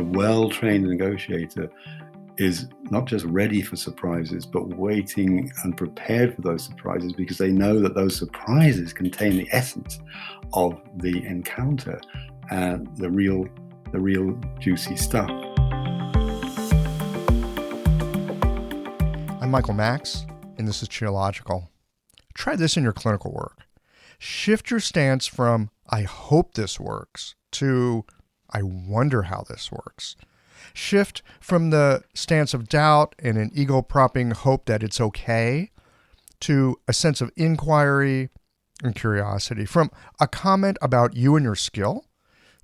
well-trained negotiator is not just ready for surprises, but waiting and prepared for those surprises, because they know that those surprises contain the essence of the encounter and the real juicy stuff. I'm Michael Max, and this is Cheological. Try this in your clinical work. Shift your stance from, I hope this works, to, I wonder how this works. Shift from the stance of doubt and an ego-propping hope that it's okay to a sense of inquiry and curiosity. From a comment about you and your skill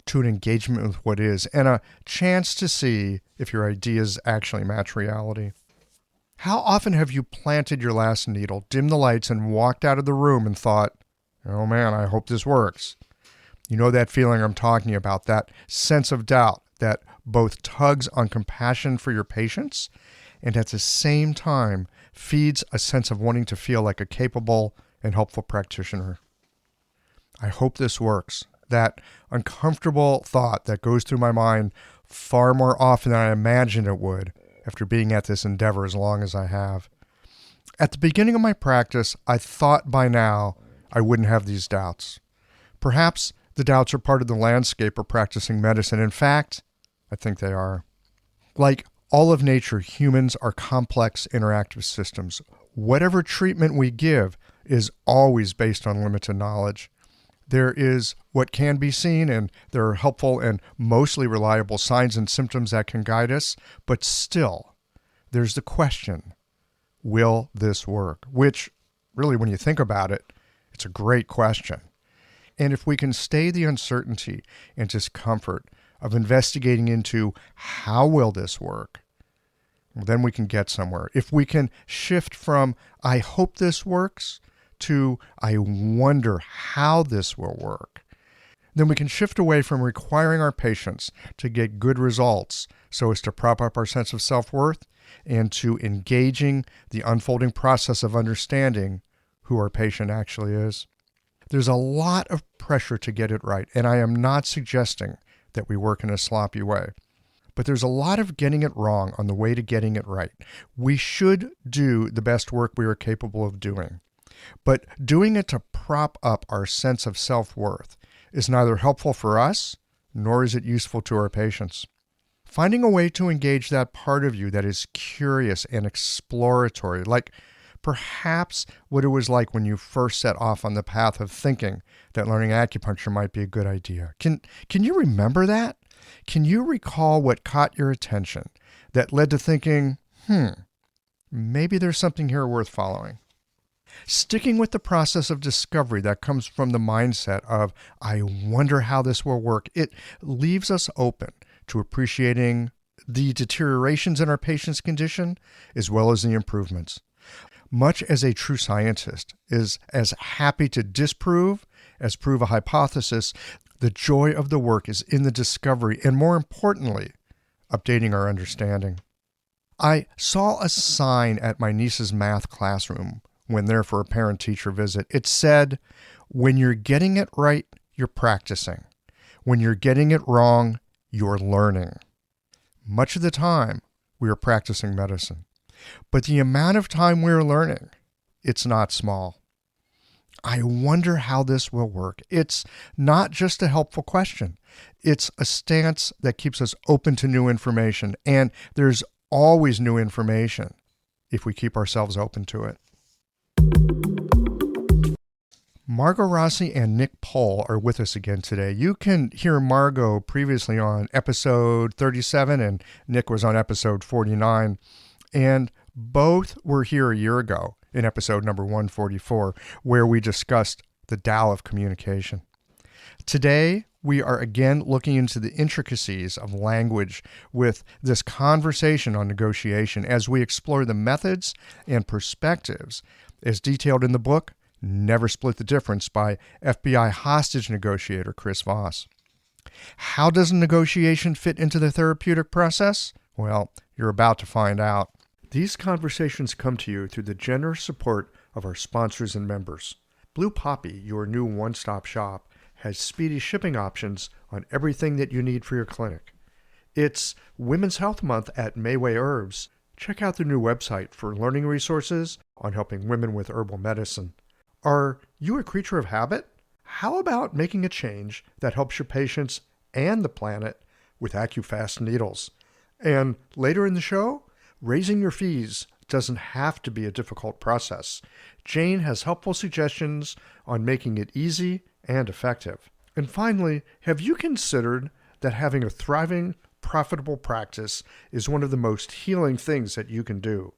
to an engagement with what is, and a chance to see if your ideas actually match reality. How often have you planted your last needle, dimmed the lights, and walked out of the room and thought, oh man, I hope this works? You know that feeling I'm talking about, that sense of doubt that both tugs on compassion for your patients and at the same time feeds a sense of wanting to feel like a capable and helpful practitioner. I hope this works. That uncomfortable thought that goes through my mind far more often than I imagined it would after being at this endeavor as long as I have. At the beginning of my practice, I thought by now I wouldn't have these doubts. Perhaps the doubts are part of the landscape of practicing medicine. In fact, I think they are. Like all of nature, humans are complex interactive systems. Whatever treatment we give is always based on limited knowledge. There is what can be seen, and there are helpful and mostly reliable signs and symptoms that can guide us, but still, there's the question, will this work? Which, really, when you think about it, it's a great question. And if we can stay the uncertainty and discomfort of investigating into how will this work, then we can get somewhere. If we can shift from, I hope this works, to, I wonder how this will work, then we can shift away from requiring our patients to get good results so as to prop up our sense of self-worth and to engaging the unfolding process of understanding who our patient actually is. There's a lot of pressure to get it right, and I am not suggesting that we work in a sloppy way. But there's a lot of getting it wrong on the way to getting it right. We should do the best work we are capable of doing. But doing it to prop up our sense of self-worth is neither helpful for us, nor is it useful to our patients. Finding a way to engage that part of you that is curious and exploratory, like perhaps what it was like when you first set off on the path of thinking that learning acupuncture might be a good idea. Can you remember that? Can you recall what caught your attention that led to thinking, maybe there's something here worth following? Sticking with the process of discovery that comes from the mindset of, I wonder how this will work, it leaves us open to appreciating the deteriorations in our patient's condition as well as the improvements. Much as a true scientist is as happy to disprove as prove a hypothesis, the joy of the work is in the discovery and, more importantly, updating our understanding. I saw a sign at my niece's math classroom when there for a parent-teacher visit. It said, when you're getting it right, you're practicing. When you're getting it wrong, you're learning. Much of the time, we are practicing medicine. But the amount of time we're learning, it's not small. I wonder how this will work. It's not just a helpful question. It's a stance that keeps us open to new information, and there's always new information if we keep ourselves open to it. Margot Rossi and Nick Pole are with us again today. You can hear Margot previously on episode 37, and Nick was on episode 49. And both were here a year ago in episode number 144, where we discussed the Tao of communication. Today, we are again looking into the intricacies of language with this conversation on negotiation as we explore the methods and perspectives as detailed in the book, Never Split the Difference by FBI hostage negotiator Chris Voss. How does a negotiation fit into the therapeutic process? Well, you're about to find out. These conversations come to you through the generous support of our sponsors and members. Blue Poppy, your new one-stop shop, has speedy shipping options on everything that you need for your clinic. It's Women's Health Month at Mayway Herbs. Check out their new website for learning resources on helping women with herbal medicine. Are you a creature of habit? How about making a change that helps your patients and the planet with AccuFast needles? And later in the show, raising your fees doesn't have to be a difficult process. Jane has helpful suggestions on making it easy and effective. And finally, have you considered that having a thriving, profitable practice is one of the most healing things that you can do?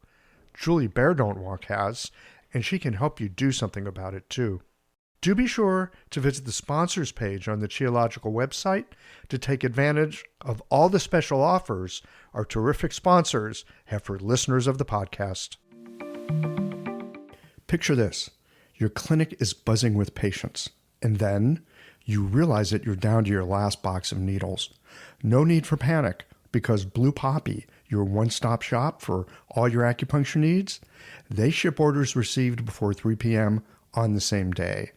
Julie Bear Don't Walk has, and she can help you do something about it too. Do be sure to visit the sponsors page on the Qiological website to take advantage of all the special offers our terrific sponsors have for listeners of the podcast. Picture this. Your clinic is buzzing with patients, and then you realize that you're down to your last box of needles. No need for panic, because Blue Poppy, your one-stop shop for all your acupuncture needs, they ship orders received before 3 p.m. on the same day.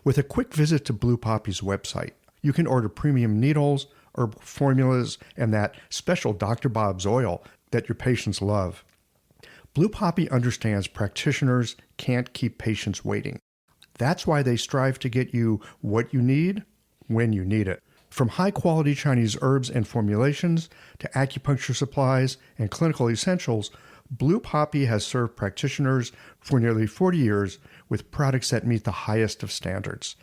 With a quick visit to Blue Poppy's website, you can order premium needles, herbal formulas, and that special Dr. Bob's oil that your patients love. Blue Poppy understands practitioners can't keep patients waiting. That's why they strive to get you what you need when you need it. From high-quality Chinese herbs and formulations to acupuncture supplies and clinical essentials, Blue Poppy has served practitioners for nearly 40 years with products that meet the highest of standards.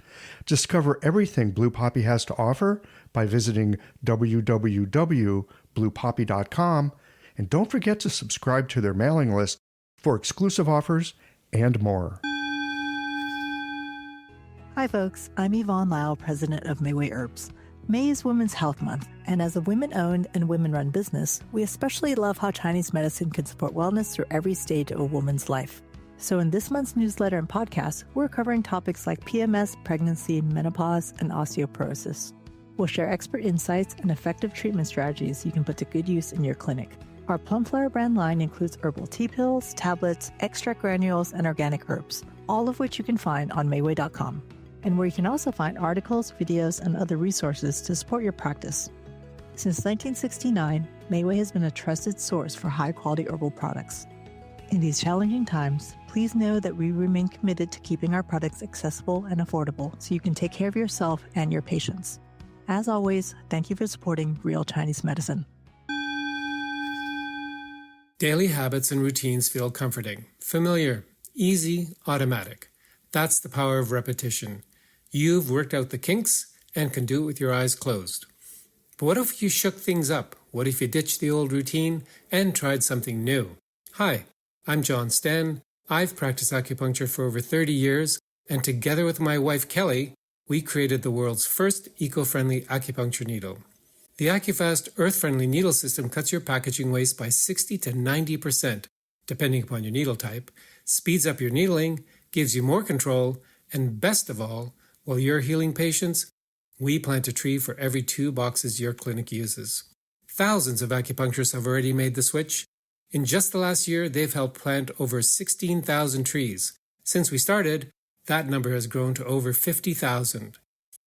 Discover everything Blue Poppy has to offer by visiting www.bluepoppy.com, and don't forget to subscribe to their mailing list for exclusive offers and more. Hi folks, I'm Yvonne Lyle, president of Mayway Herbs. May is Women's Health Month, and as a women-owned and women-run business, we especially love how Chinese medicine can support wellness through every stage of a woman's life. So in this month's newsletter and podcast, we're covering topics like PMS, pregnancy, menopause, and osteoporosis. We'll share expert insights and effective treatment strategies you can put to good use in your clinic. Our Plumflower brand line includes herbal tea pills, tablets, extract granules, and organic herbs, all of which you can find on Mayway.com, and where you can also find articles, videos, and other resources to support your practice. Since 1969, Mayway has been a trusted source for high-quality herbal products. In these challenging times, please know that we remain committed to keeping our products accessible and affordable so you can take care of yourself and your patients. As always, thank you for supporting Real Chinese Medicine. Daily habits and routines feel comforting, familiar, easy, automatic. That's the power of repetition. You've worked out the kinks and can do it with your eyes closed. But what if you shook things up? What if you ditched the old routine and tried something new? Hi, I'm John Sten. I've practiced acupuncture for over 30 years, and together with my wife Kelly, we created the world's first eco-friendly acupuncture needle. The AccuFast earth-friendly needle system cuts your packaging waste by 60 to 90%, depending upon your needle type, speeds up your needling, gives you more control, and best of all, while you're healing patients, we plant a tree for every 2 boxes your clinic uses. Thousands of acupuncturists have already made the switch. In just the last year, they've helped plant over 16,000 trees. Since we started, that number has grown to over 50,000.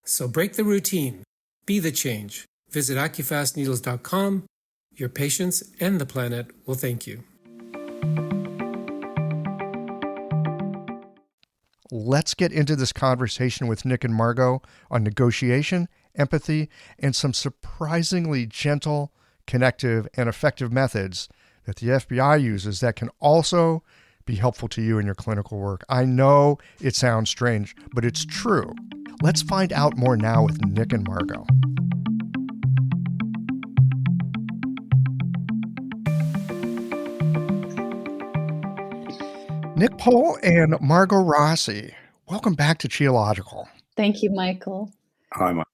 So break the routine. Be the change. Visit AccuFastNeedles.com. Your patients and the planet will thank you. Let's get into this conversation with Nick and Margot on negotiation, empathy, and some surprisingly gentle, connective, and effective methods that the FBI uses that can also be helpful to you in your clinical work. I know it sounds strange, but it's true. Let's find out more now with Nick and Margot. Nick Pole and Margot Rossi, welcome back to Qiological. Thank you, Michael. Hi, Mike.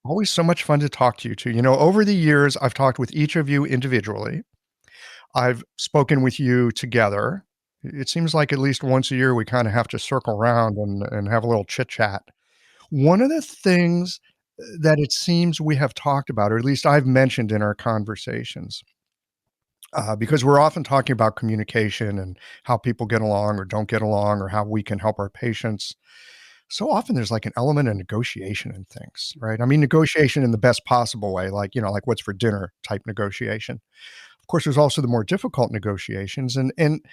Always so much fun to talk to you two. You know, over the years, I've talked with each of you individually. I've spoken with you together. It seems like at least once a year, we kind of have to circle around and have a little chit chat. One of the things that it seems we have talked about, or at least I've mentioned in our conversations, because we're often talking about communication and how people get along or don't get along or how we can help our patients. so often there's like an element of negotiation in things, right? I mean, negotiation in the best possible way, like, like what's for dinner type negotiation. Of course, there's also the more difficult negotiations. And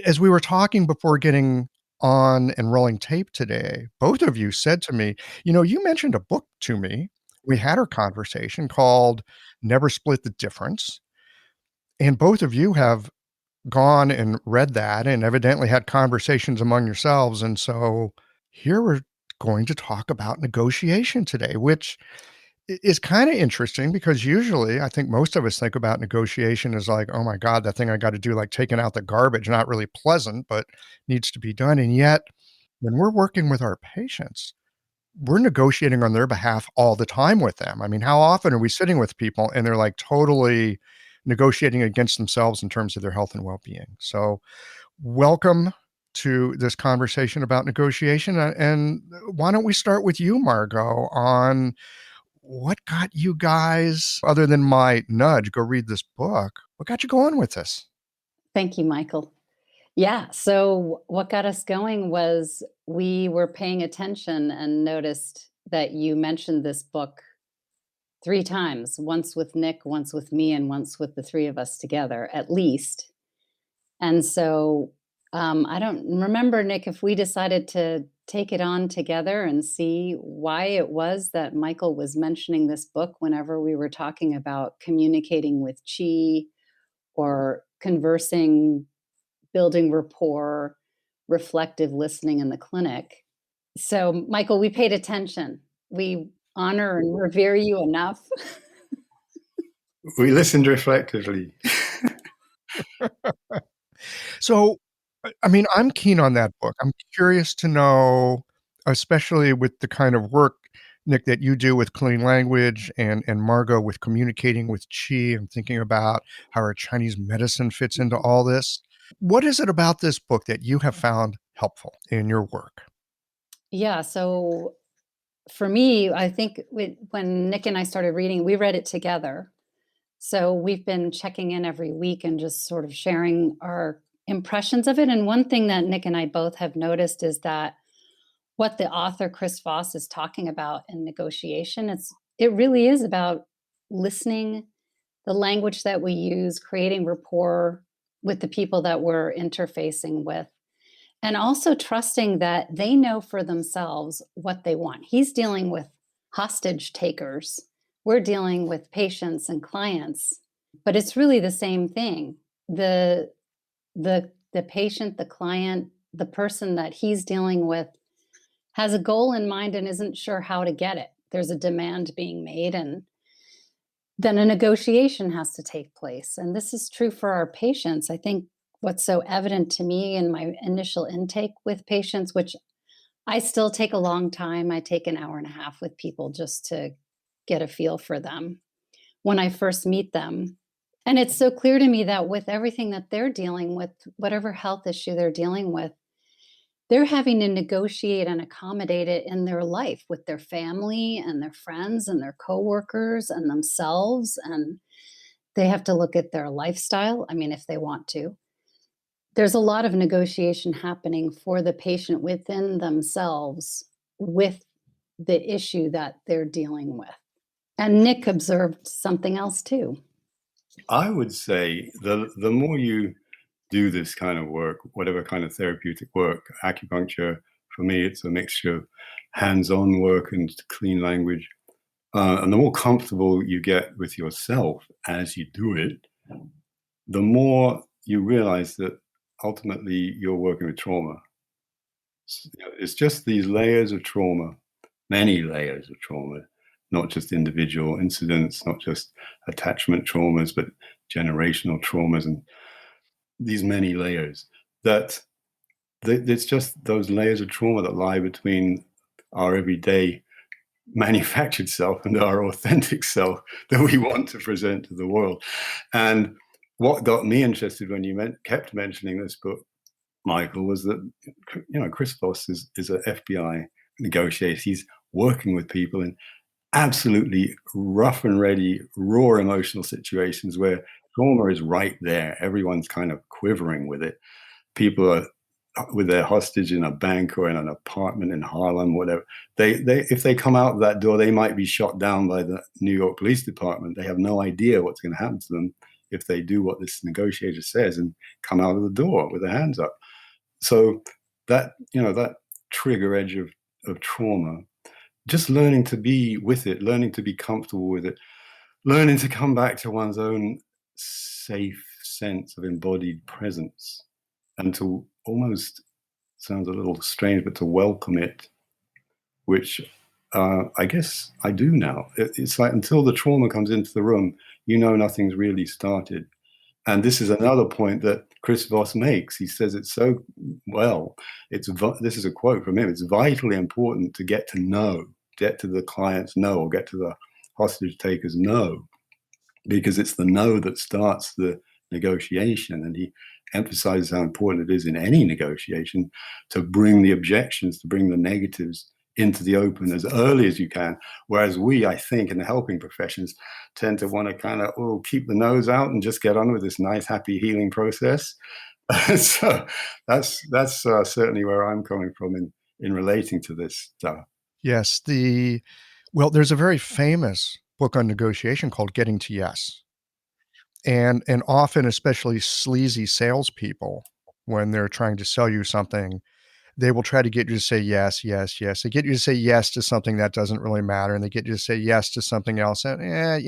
as we were talking before getting on and rolling tape today, both of you said to me, you mentioned a book to me. We had our conversation called Never Split the Difference. And both of you have gone and read that and evidently had conversations among yourselves. And so here we're going to talk about negotiation today, which is kind of interesting because usually I think most of us think about negotiation as like, oh my God, that thing I got to do, like taking out the garbage, not really pleasant, but needs to be done. And yet, when we're working with our patients, we're negotiating on their behalf all the time with them. I mean, how often are we sitting with people and they're like totally negotiating against themselves in terms of their health and well-being? So, welcome to this conversation about negotiation. And why don't we start with you, Margot, on what got you guys, other than my nudge, go read this book, what got you going with this? Thank you, Michael. Yeah. So what got us going was we were paying attention and noticed that you mentioned this book 3 times, once with Nick, once with me, and once with the three of us together, at least. And so I don't remember, Nick, if we decided to take it on together and see why it was that Michael was mentioning this book whenever we were talking about communicating with chi or conversing, building rapport, reflective listening in the clinic. So, Michael, we paid attention. We honor and revere you enough. We listened reflectively. So, I mean, I'm keen on that book. I'm curious to know, especially with the kind of work, Nick, that you do with clean language and Margot with communicating with Qi and thinking about how our Chinese medicine fits into all this. What is it about this book that you have found helpful in your work? Yeah. So, for me, I think when Nick and I started reading, we read it together. So we've been checking in every week and just sort of sharing our impressions of it. And one thing that Nick and I both have noticed is that what the author Chris Voss is talking about in negotiation, it really is about listening, the language that we use, creating rapport with the people that we're interfacing with, and also trusting that they know for themselves what they want. He's dealing with hostage takers. We're dealing with patients and clients, but it's really the same thing. The patient, the client, the person that he's dealing with has a goal in mind and isn't sure how to get it. There's a demand being made, and then a negotiation has to take place. And this is true for our patients. I think what's so evident to me in my initial intake with patients, which I still take a long time, I take an hour and a half with people just to get a feel for them when I first meet them. And it's so clear to me that with everything that they're dealing with, whatever health issue they're dealing with, they're having to negotiate and accommodate it in their life with their family and their friends and their coworkers and themselves. And they have to look at their lifestyle. I mean, if they want to. There's a lot of negotiation happening for the patient within themselves with the issue that they're dealing with. And Nick observed something else too. I would say the more you do this kind of work, whatever kind of therapeutic work, acupuncture, for me, it's a mixture of hands-on work and clean language. And the more comfortable you get with yourself as you do it, the more you realize that ultimately you're working with trauma. It's just these layers of trauma, many layers of trauma, not just individual incidents, not just attachment traumas, but generational traumas and these many layers that it's just those layers of trauma that lie between our everyday manufactured self and our authentic self that we want to present to the world. And what got me interested when you kept mentioning this book, Michael, was that Chris Voss is an FBI negotiator. He's working with people in absolutely rough and ready, raw emotional situations where trauma is right there. Everyone's kind of quivering with it. People with their hostage in a bank or in an apartment in Harlem, whatever. If they come out of that door, they might be shot down by the New York Police Department. They have no idea what's going to happen to them if they do what this negotiator says and come out of the door with their hands up. So that trigger edge of trauma, just learning to be with it, learning to be comfortable with it, learning to come back to one's own safe sense of embodied presence, and to almost, sounds a little strange, but to welcome it, which I guess I do now. It's like until the trauma comes into the room, nothing's really started. And this is another point that Chris Voss makes. He says it so well. This is a quote from him. It's vitally important to get to the client's know, or get to the hostage taker's know, because it's the know that starts the negotiation. And he emphasizes how important it is in any negotiation to bring the objections, to bring the negatives into the open as early as you can. Whereas we, I think, in the helping professions, tend to want to kind of keep the nose out and just get on with this nice, happy healing process. So that's certainly where I'm coming from in relating to this stuff. Yes. There's a very famous book on negotiation called Getting to Yes. And often, especially sleazy salespeople, when they're trying to sell you something, they will try to get you to say yes, yes, yes. They get you to say yes to something that doesn't really matter, and they get you to say yes to something else. And,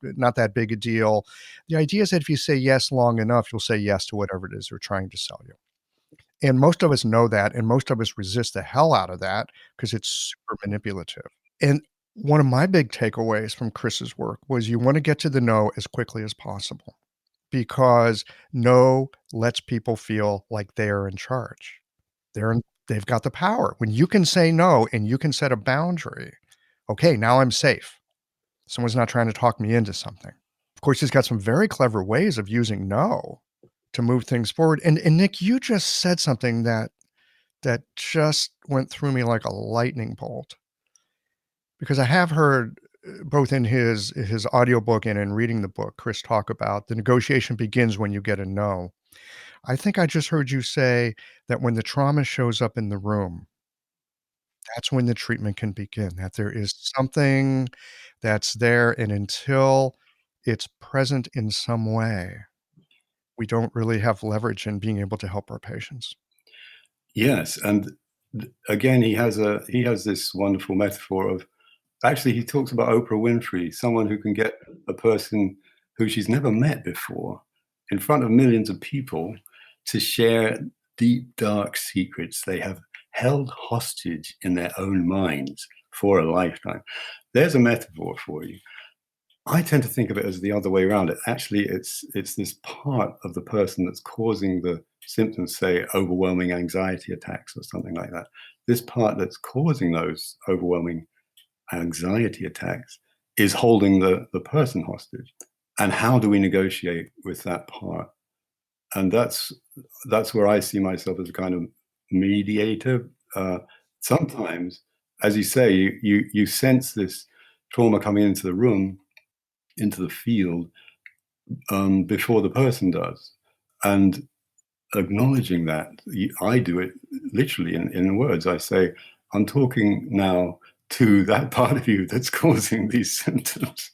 not that big a deal. The idea is that if you say yes long enough, you'll say yes to whatever it is they're trying to sell you. And most of us know that, and most of us resist the hell out of that because it's super manipulative. And one of my big takeaways from Chris's work was you want to get to the no as quickly as possible, because no lets people feel like they're in charge. They've got the power. When you can say no and you can set a boundary, okay, now I'm safe. Someone's not trying to talk me into something. Of course, he's got some very clever ways of using no to move things forward. And Nick, you just said something that just went through me like a lightning bolt. Because I have heard both in his audiobook and in reading the book, Chris talk about the negotiation begins when you get a no. I think I just heard you say that when the trauma shows up in the room, that's when the treatment can begin, that there is something that's there, and until it's present in some way, we don't really have leverage in being able to help our patients. Yes, and again, he has this wonderful metaphor of, actually, he talks about Oprah Winfrey, someone who can get a person who she's never met before in front of millions of people to share deep, dark secrets they have held hostage in their own minds for a lifetime. There's a metaphor for you. I tend to think of it as the other way around. Actually, it's this part of the person that's causing the symptoms, say overwhelming anxiety attacks or something like that. This part that's causing those overwhelming anxiety attacks is holding the person hostage. And how do we negotiate with that part? And that's where I see myself as a kind of mediator. Sometimes, as you say, you sense this trauma coming into the room, into the field, before the person does. And acknowledging that, I do it literally in words. I say, I'm talking now to that part of you that's causing these symptoms.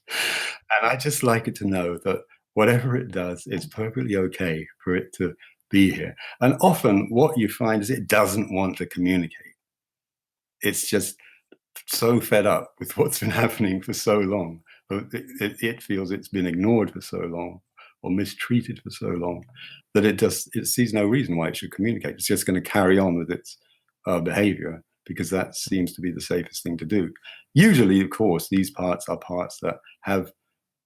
And I just like it to know that whatever it does, it's perfectly okay for it to be here. And often what you find is it doesn't want to communicate. It's just so fed up with what's been happening for so long. It feels it's been ignored for so long or mistreated for so long that it sees no reason why it should communicate. It's just going to carry on with its behavior, because that seems to be the safest thing to do. Usually, of course, these parts are parts that have,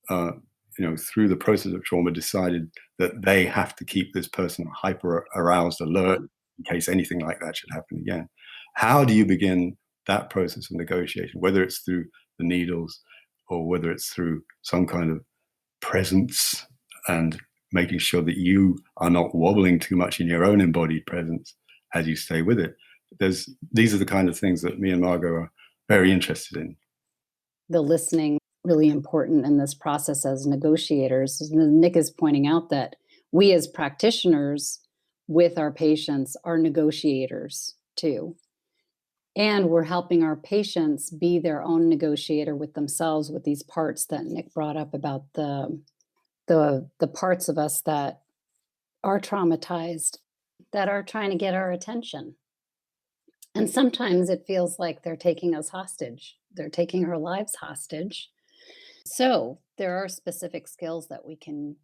through the process of trauma, decided that they have to keep this person hyper aroused, alert, in case anything like that should happen again. How do you begin that process of negotiation, whether it's through the needles or whether it's through some kind of presence and making sure that you are not wobbling too much in your own embodied presence as you stay with it? These are the kind of things that me and Margot are very interested in. The listening, really important in this process as negotiators. Nick is pointing out that we as practitioners with our patients are negotiators too. And we're helping our patients be their own negotiator with themselves with these parts that Nick brought up about the parts of us that are traumatized, that are trying to get our attention. And sometimes it feels like they're taking us hostage. They're taking our lives hostage. So there are specific skills that we can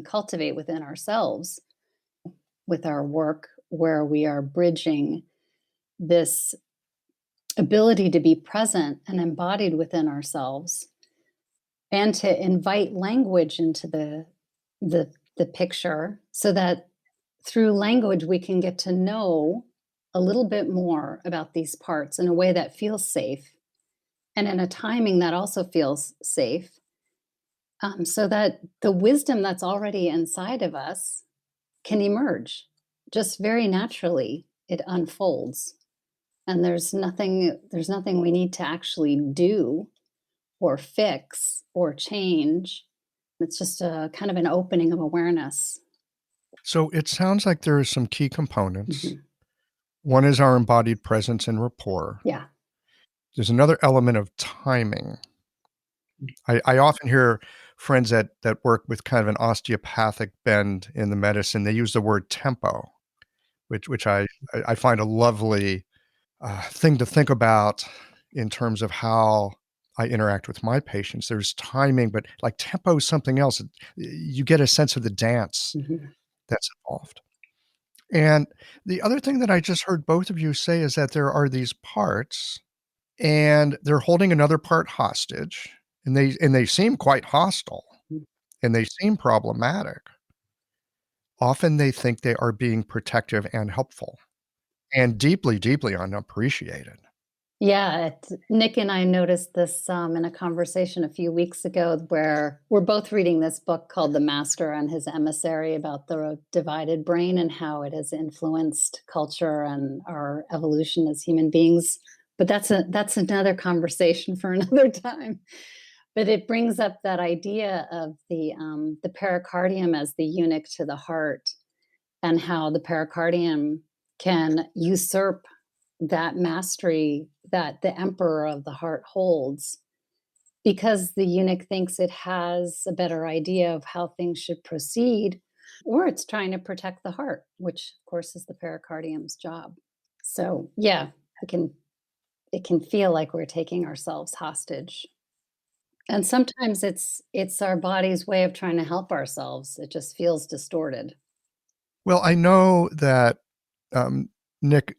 cultivate within ourselves with our work where we are bridging this ability to be present and embodied within ourselves and to invite language into the picture so that through language we can get to know a little bit more about these parts in a way that feels safe and in a timing that also feels safe, so that the wisdom that's already inside of us can emerge just very naturally. It unfolds, and there's nothing we need to actually do or fix or change. It's just a kind of an opening of awareness. So it sounds like there are some key components. Mhm. One is our embodied presence and rapport. Yeah. There's another element of timing. I often hear friends that work with kind of an osteopathic bend in the medicine. They use the word tempo, which I find a lovely thing to think about in terms of how I interact with my patients. There's timing, but like tempo is something else. You get a sense of the dance Mhm. that's involved. And the other thing that I just heard both of you say is that there are these parts and they're holding another part hostage and they seem quite hostile Mm. and they seem problematic. Often they think they are being protective and helpful and deeply, deeply unappreciated. Yeah, Nick and I noticed this in a conversation a few weeks ago where we're both reading this book called The Master and His Emissary about the divided brain and how it has influenced culture and our evolution as human beings. But that's another conversation for another time. But it brings up that idea of the pericardium as the eunuch to the heart, and how the pericardium can usurp that mastery that the emperor of the heart holds because the eunuch thinks it has a better idea of how things should proceed, or it's trying to protect the heart, which of course is the pericardium's job. So yeah, it can feel like we're taking ourselves hostage, and sometimes it's our body's way of trying to help ourselves. It just feels distorted. Well, I know that, um, Nick,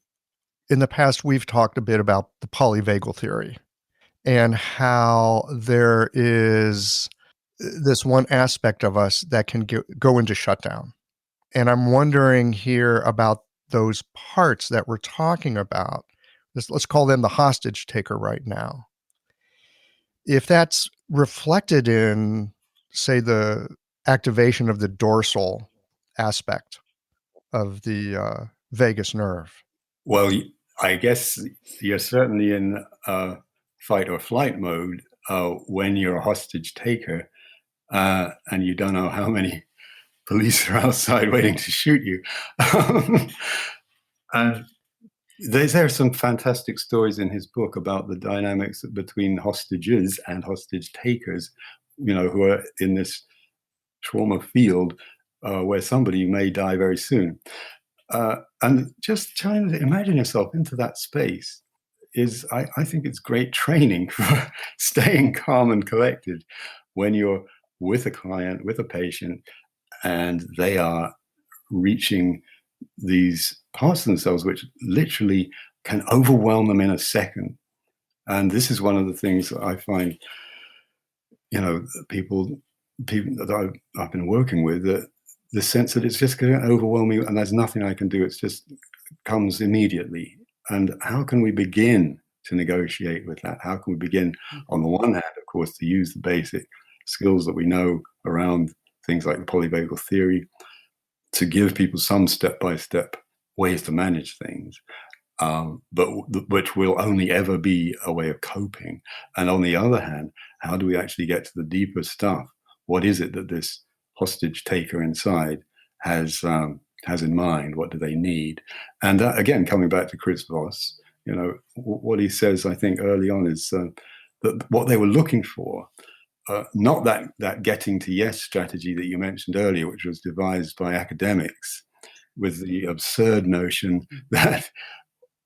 in the past, we've talked a bit about the polyvagal theory and how there is this one aspect of us that can go into shutdown. And I'm wondering here about those parts that we're talking about. Let's call them the hostage taker right now. If that's reflected in, say, the activation of the dorsal aspect of the vagus nerve. Well, I guess you're certainly in fight or flight mode when you're a hostage taker and you don't know how many police are outside waiting to shoot you. And there are some fantastic stories in his book about the dynamics between hostages and hostage takers, who are in this trauma field where somebody may die very soon. And just trying to imagine yourself into that space is, I think it's great training for staying calm and collected when you're with a client, with a patient, and they are reaching these parts of themselves which literally can overwhelm them in a second. And this is one of the things that I find, people that I've been working with, that the sense that it's just going to overwhelm me and there's nothing I can do. It's just comes immediately. And how can we begin to negotiate with that? How can we begin, on the one hand, of course, to use the basic skills that we know around things like the polyvagal theory to give people some step-by-step ways to manage things, but which will only ever be a way of coping. And on the other hand, how do we actually get to the deeper stuff? What is it that this hostage taker inside has has in mind, what do they need. And that, again, coming back to Chris Voss, what he says, I think, early on is that what they were looking for, not that getting to yes strategy that you mentioned earlier, which was devised by academics with the absurd notion that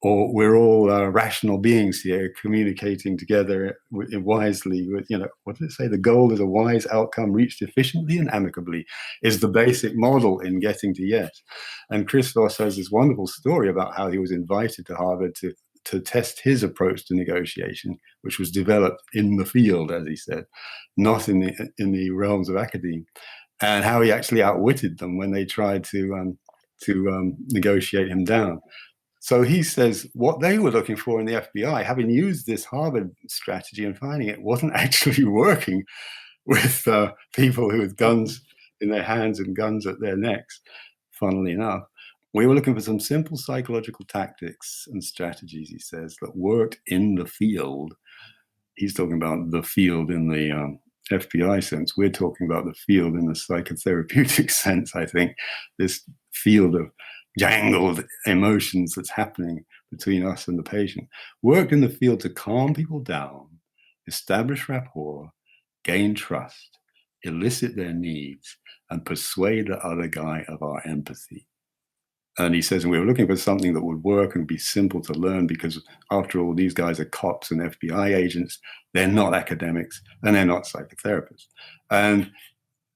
we're all rational beings here communicating together wisely with, what did it say? The goal is a wise outcome reached efficiently and amicably is the basic model in getting to yes. And Chris Voss has this wonderful story about how he was invited to Harvard to test his approach to negotiation, which was developed in the field, as he said, not in the realms of academia, and how he actually outwitted them when they tried to negotiate him down. So he says what they were looking for in the FBI, having used this Harvard strategy and finding it wasn't actually working with people who had guns in their hands and guns at their necks, funnily enough. We were looking for some simple psychological tactics and strategies, he says, that worked in the field. He's talking about the field in the FBI sense. We're talking about the field in the psychotherapeutic sense, I think. This field of jangled emotions that's happening between us and the patient. Worked in the field to calm people down, establish rapport, gain trust, elicit their needs, and persuade the other guy of our empathy. And he says, and we were looking for something that would work and be simple to learn because, after all, these guys are cops and FBI agents. They're not academics and they're not psychotherapists. And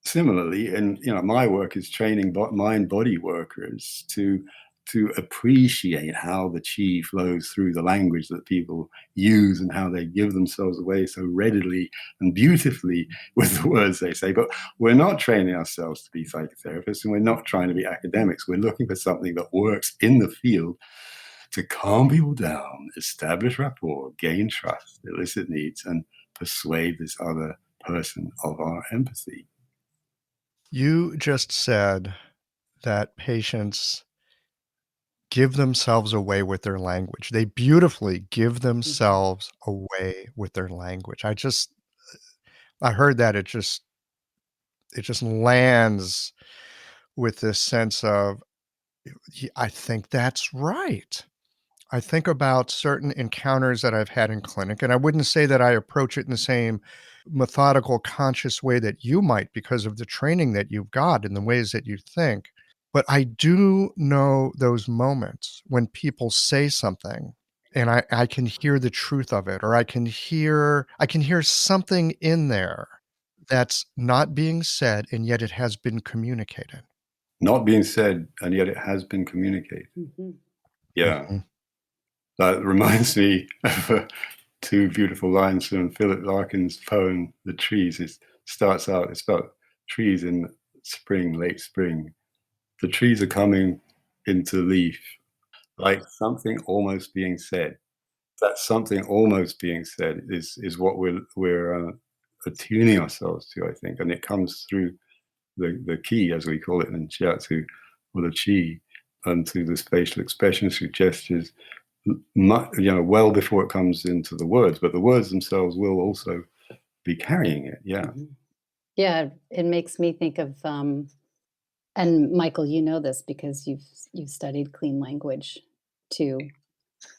similarly, and my work is training mind-body workers to appreciate how the chi flows through the language that people use and how they give themselves away so readily and beautifully with the words they say. But we're not training ourselves to be psychotherapists, and we're not trying to be academics. We're looking for something that works in the field to calm people down, establish rapport, gain trust, elicit needs, and persuade this other person of our empathy. You just said that patients give themselves away with their language. They beautifully give themselves away with their language. I heard that it just lands with this sense of, I think that's right. I think about certain encounters that I've had in clinic, and I wouldn't say that I approach it in the same methodical, conscious way that you might because of the training that you've got and the ways that you think. But I do know those moments when people say something and I can hear the truth of it, or I can hear something in there that's not being said, and yet it has been communicated. Not being said, and yet it has been communicated. Mm-hmm. Yeah. Mm-hmm. That reminds me of two beautiful lines from Philip Larkin's poem, The Trees. It starts out, it's about trees in spring, late spring. The trees are coming into leaf, like something almost being said. That something almost being said is what we're attuning ourselves to, I think. And it comes through the key, as we call it in shiatsu, or the chi, and through the facial expressions, through gestures, well before it comes into the words, but the words themselves will also be carrying it. Yeah. Mm-hmm. Yeah, it makes me think of, and Michael, you know this because you've studied clean language too,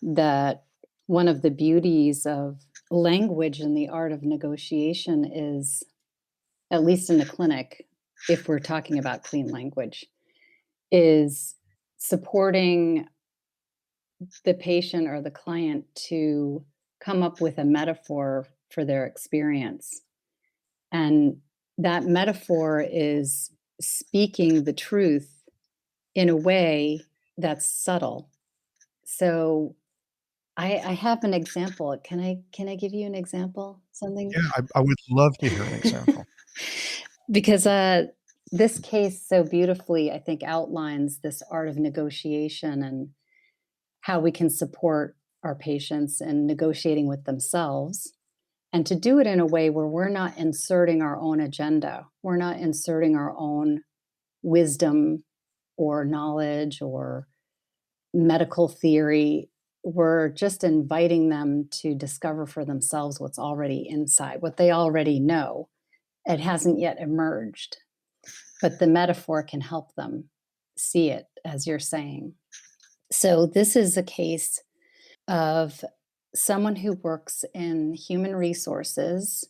that one of the beauties of language and the art of negotiation is, at least in the clinic, if we're talking about clean language, is supporting the patient or the client to come up with a metaphor for their experience. And that metaphor is speaking the truth in a way that's subtle. So I have an example. Can I give you an example? Something? Yeah, I would love to hear an example. Because this case so beautifully, I think, outlines this art of negotiation and how we can support our patients in negotiating with themselves, and to do it in a way where we're not inserting our own agenda. We're not inserting our own wisdom or knowledge or medical theory. We're just inviting them to discover for themselves what's already inside, what they already know. It hasn't yet emerged, but the metaphor can help them see it as you're saying. So this is a case of someone who works in human resources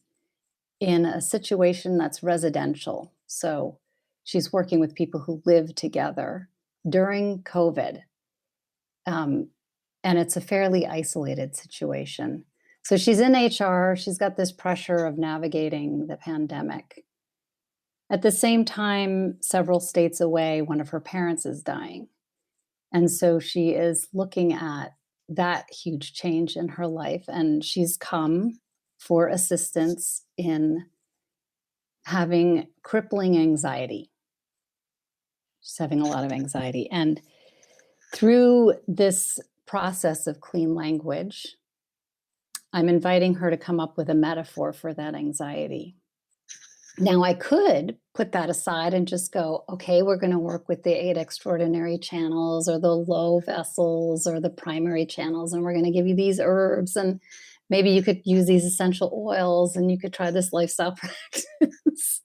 in a situation that's residential. So she's working with people who live together during COVID. And it's a fairly isolated situation. So she's in HR, she's got this pressure of navigating the pandemic. At the same time, several states away, one of her parents is dying. And so she is looking at that huge change in her life, and she's come for assistance in having crippling anxiety. She's having a lot of anxiety. And through this process of clean language, I'm inviting her to come up with a metaphor for that anxiety. Now, I could put that aside and just go, okay, we're going to work with the 8 extraordinary channels or the low vessels or the primary channels, and we're going to give you these herbs, and maybe you could use these essential oils, and you could try this lifestyle practice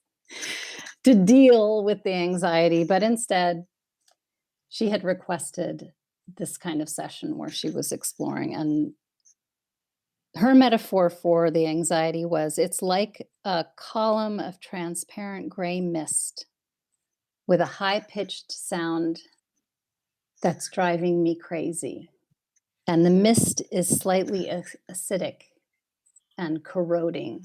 to deal with the anxiety. But instead, she had requested this kind of session where she was exploring, and her metaphor for the anxiety was, it's like a column of transparent gray mist with a high-pitched sound that's driving me crazy. And the mist is slightly acidic and corroding.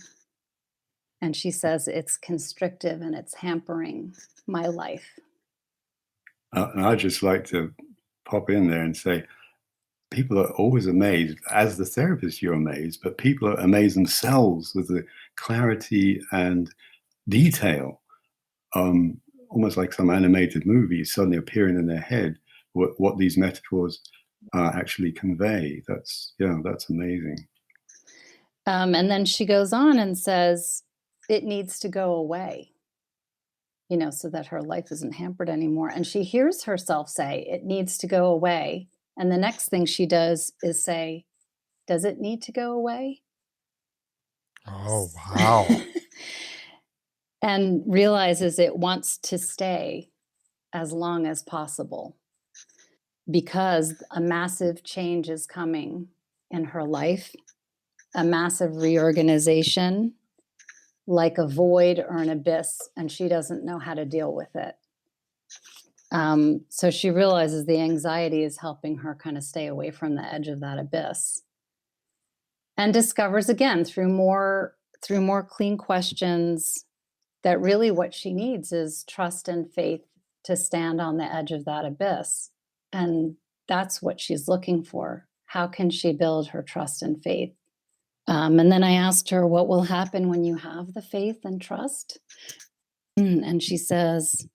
And she says it's constrictive and it's hampering my life. And I'd just like to pop in there and say, people are always amazed. As the therapist, you're amazed, but people are amazed themselves with the clarity and detail, almost like some animated movie suddenly appearing in their head, what these metaphors actually convey. That's amazing. And then she goes on and says, it needs to go away, so that her life isn't hampered anymore. And she hears herself say, it needs to go away. And the next thing she does is say, does it need to go away? Oh, wow. And realizes it wants to stay as long as possible because a massive change is coming in her life, a massive reorganization, like a void or an abyss, and she doesn't know how to deal with it. So she realizes the anxiety is helping her kind of stay away from the edge of that abyss, and discovers again through more clean questions that really what she needs is trust and faith to stand on the edge of that abyss. And that's what she's looking for. How can she build her trust and faith? And then I asked her, what will happen when you have the faith and trust? And she says,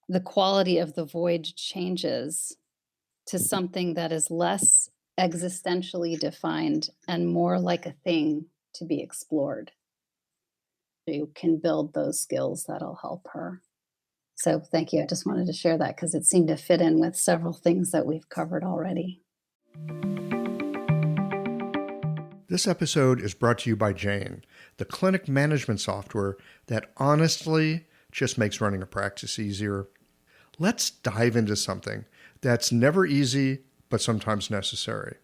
the quality of the void changes to something that is less existentially defined and more like a thing to be explored. You can build those skills that'll help her. So thank you. I just wanted to share that because it seemed to fit in with several things that we've covered already. This episode is brought to you by Jane, the clinic management software that honestly just makes running a practice easier. Let's dive into something that's never easy, but sometimes necessary: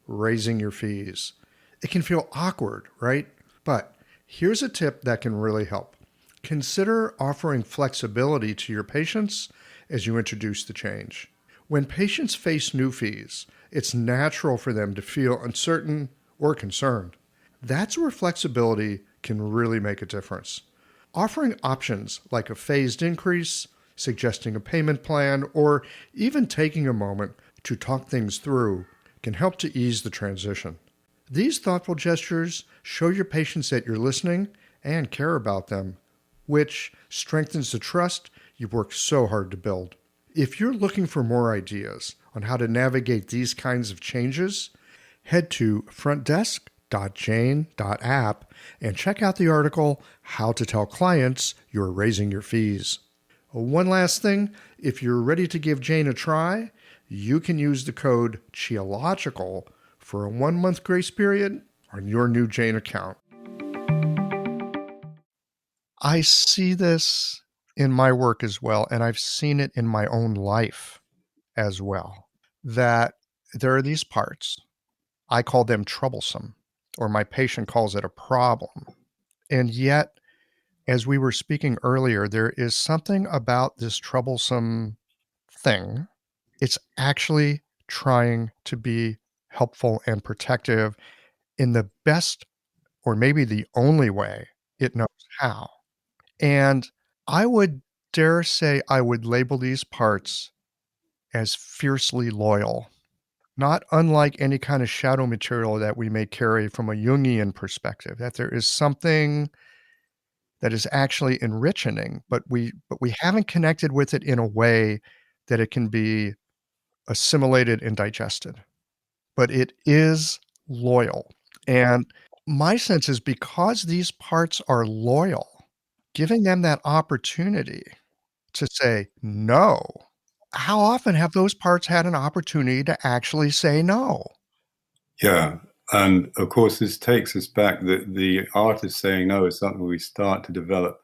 raising your fees. It can feel awkward, right? But here's a tip that can really help. Consider offering flexibility to your patients as you introduce the change. When patients face new fees, it's natural for them to feel uncertain or concerned. That's where flexibility can really make a difference. Offering options like a phased increase, suggesting a payment plan, or even taking a moment to talk things through can help to ease the transition. These thoughtful gestures show your patients that you're listening and care about them, which strengthens the trust you've worked so hard to build. If you're looking for more ideas on how to navigate these kinds of changes, head to frontdesk.jane.app and check out the article, How to Tell Clients You're Raising Your Fees. One last thing, if you're ready to give Jane a try, you can use the code CHIOLOGICAL for a 1-month grace period on your new Jane account. I see this in my work as well, and I've seen it in my own life. as well, that there are these parts. I call them troublesome, or my patient calls it a problem. And yet, as we were speaking earlier, there is something about this troublesome thing. It's actually trying to be helpful and protective in the best, or maybe the only way it knows how. And I would dare say I would label these parts as fiercely loyal, not unlike any kind of shadow material that we may carry from a Jungian perspective, that there is something that is actually enriching, but we haven't connected with it in a way that it can be assimilated and digested. But it is loyal. And my sense is because these parts are loyal, giving them that opportunity to say no. How often have those parts had an opportunity to actually say no? Yeah. And of course, this takes us back. The art of saying no is something we start to develop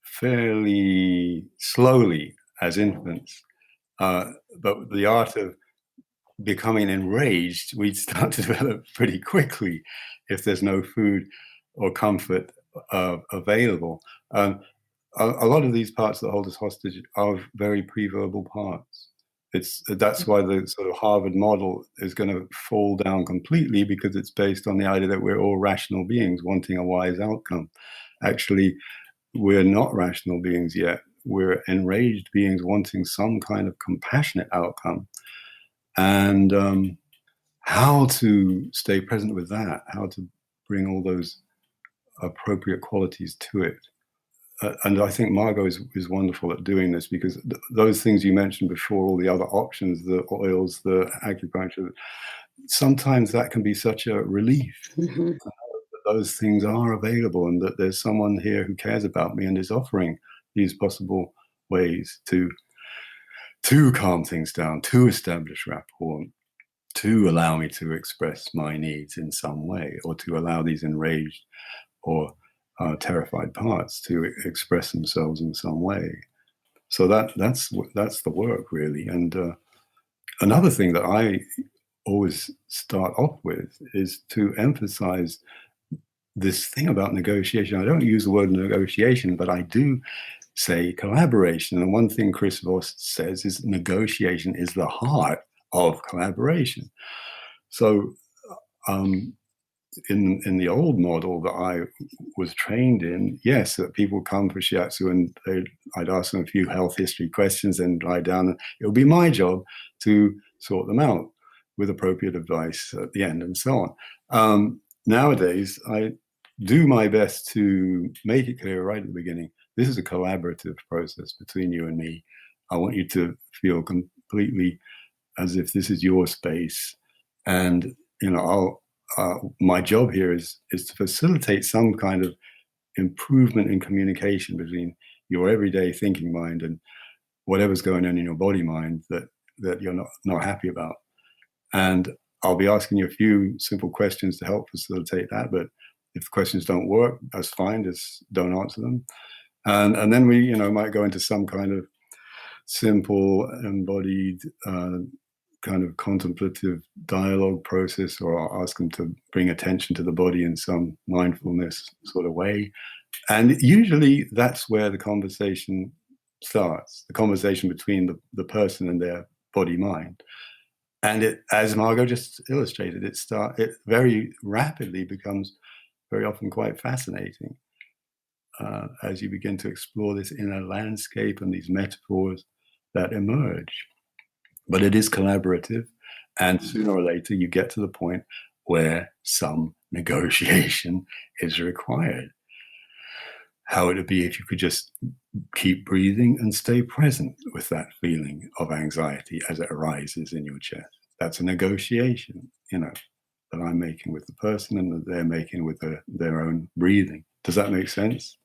fairly slowly as infants. But the art of becoming enraged, we'd start to develop pretty quickly if there's no food or comfort available. A lot of these parts that hold us hostage are very pre-verbal parts. That's why the sort of Harvard model is going to fall down completely, because it's based on the idea that we're all rational beings wanting a wise outcome. Actually, we're not rational beings yet. We're enraged beings wanting some kind of compassionate outcome. And how to stay present with that, how to bring all those appropriate qualities to it. And I think Margot is wonderful at doing this, because those things you mentioned before, all the other options, the oils, the acupuncture, sometimes that can be such a relief. Mhm. That those things are available, and that there's someone here who cares about me and is offering these possible ways to calm things down, to establish rapport, to allow me to express my needs in some way, or to allow these enraged or terrified parts to express themselves in some way. So that's the work, really. And another thing that I always start off with is to emphasize this thing about negotiation. I don't use the word negotiation, but I do say collaboration. And one thing Chris Voss says is negotiation is the heart of collaboration. So in the old model that I was trained in, yes, that people come for shiatsu and I'd ask them a few health history questions and lie down, and it would be my job to sort them out with appropriate advice at the end and so on. Nowadays, I do my best to make it clear right at the beginning, this is a collaborative process between you and me. I want you to feel completely as if this is your space. And, my job here is to facilitate some kind of improvement in communication between your everyday thinking mind and whatever's going on in your body mind that you're not happy about. And I'll be asking you a few simple questions to help facilitate that. But if the questions don't work, that's fine. Just don't answer them. And then we, might go into some kind of simple embodied kind of contemplative dialogue process, or I'll ask them to bring attention to the body in some mindfulness sort of way. And usually that's where the conversation starts, the conversation between the person and their body mind. And it, as Margot just illustrated, it very rapidly becomes very often quite fascinating as you begin to explore this inner landscape and these metaphors that emerge. But it is collaborative, and sooner or later you get to the point where some negotiation is required. How would it be if you could just keep breathing and stay present with that feeling of anxiety as it arises in your chest? That's a negotiation, that I'm making with the person and that they're making with their own breathing. Does that make sense?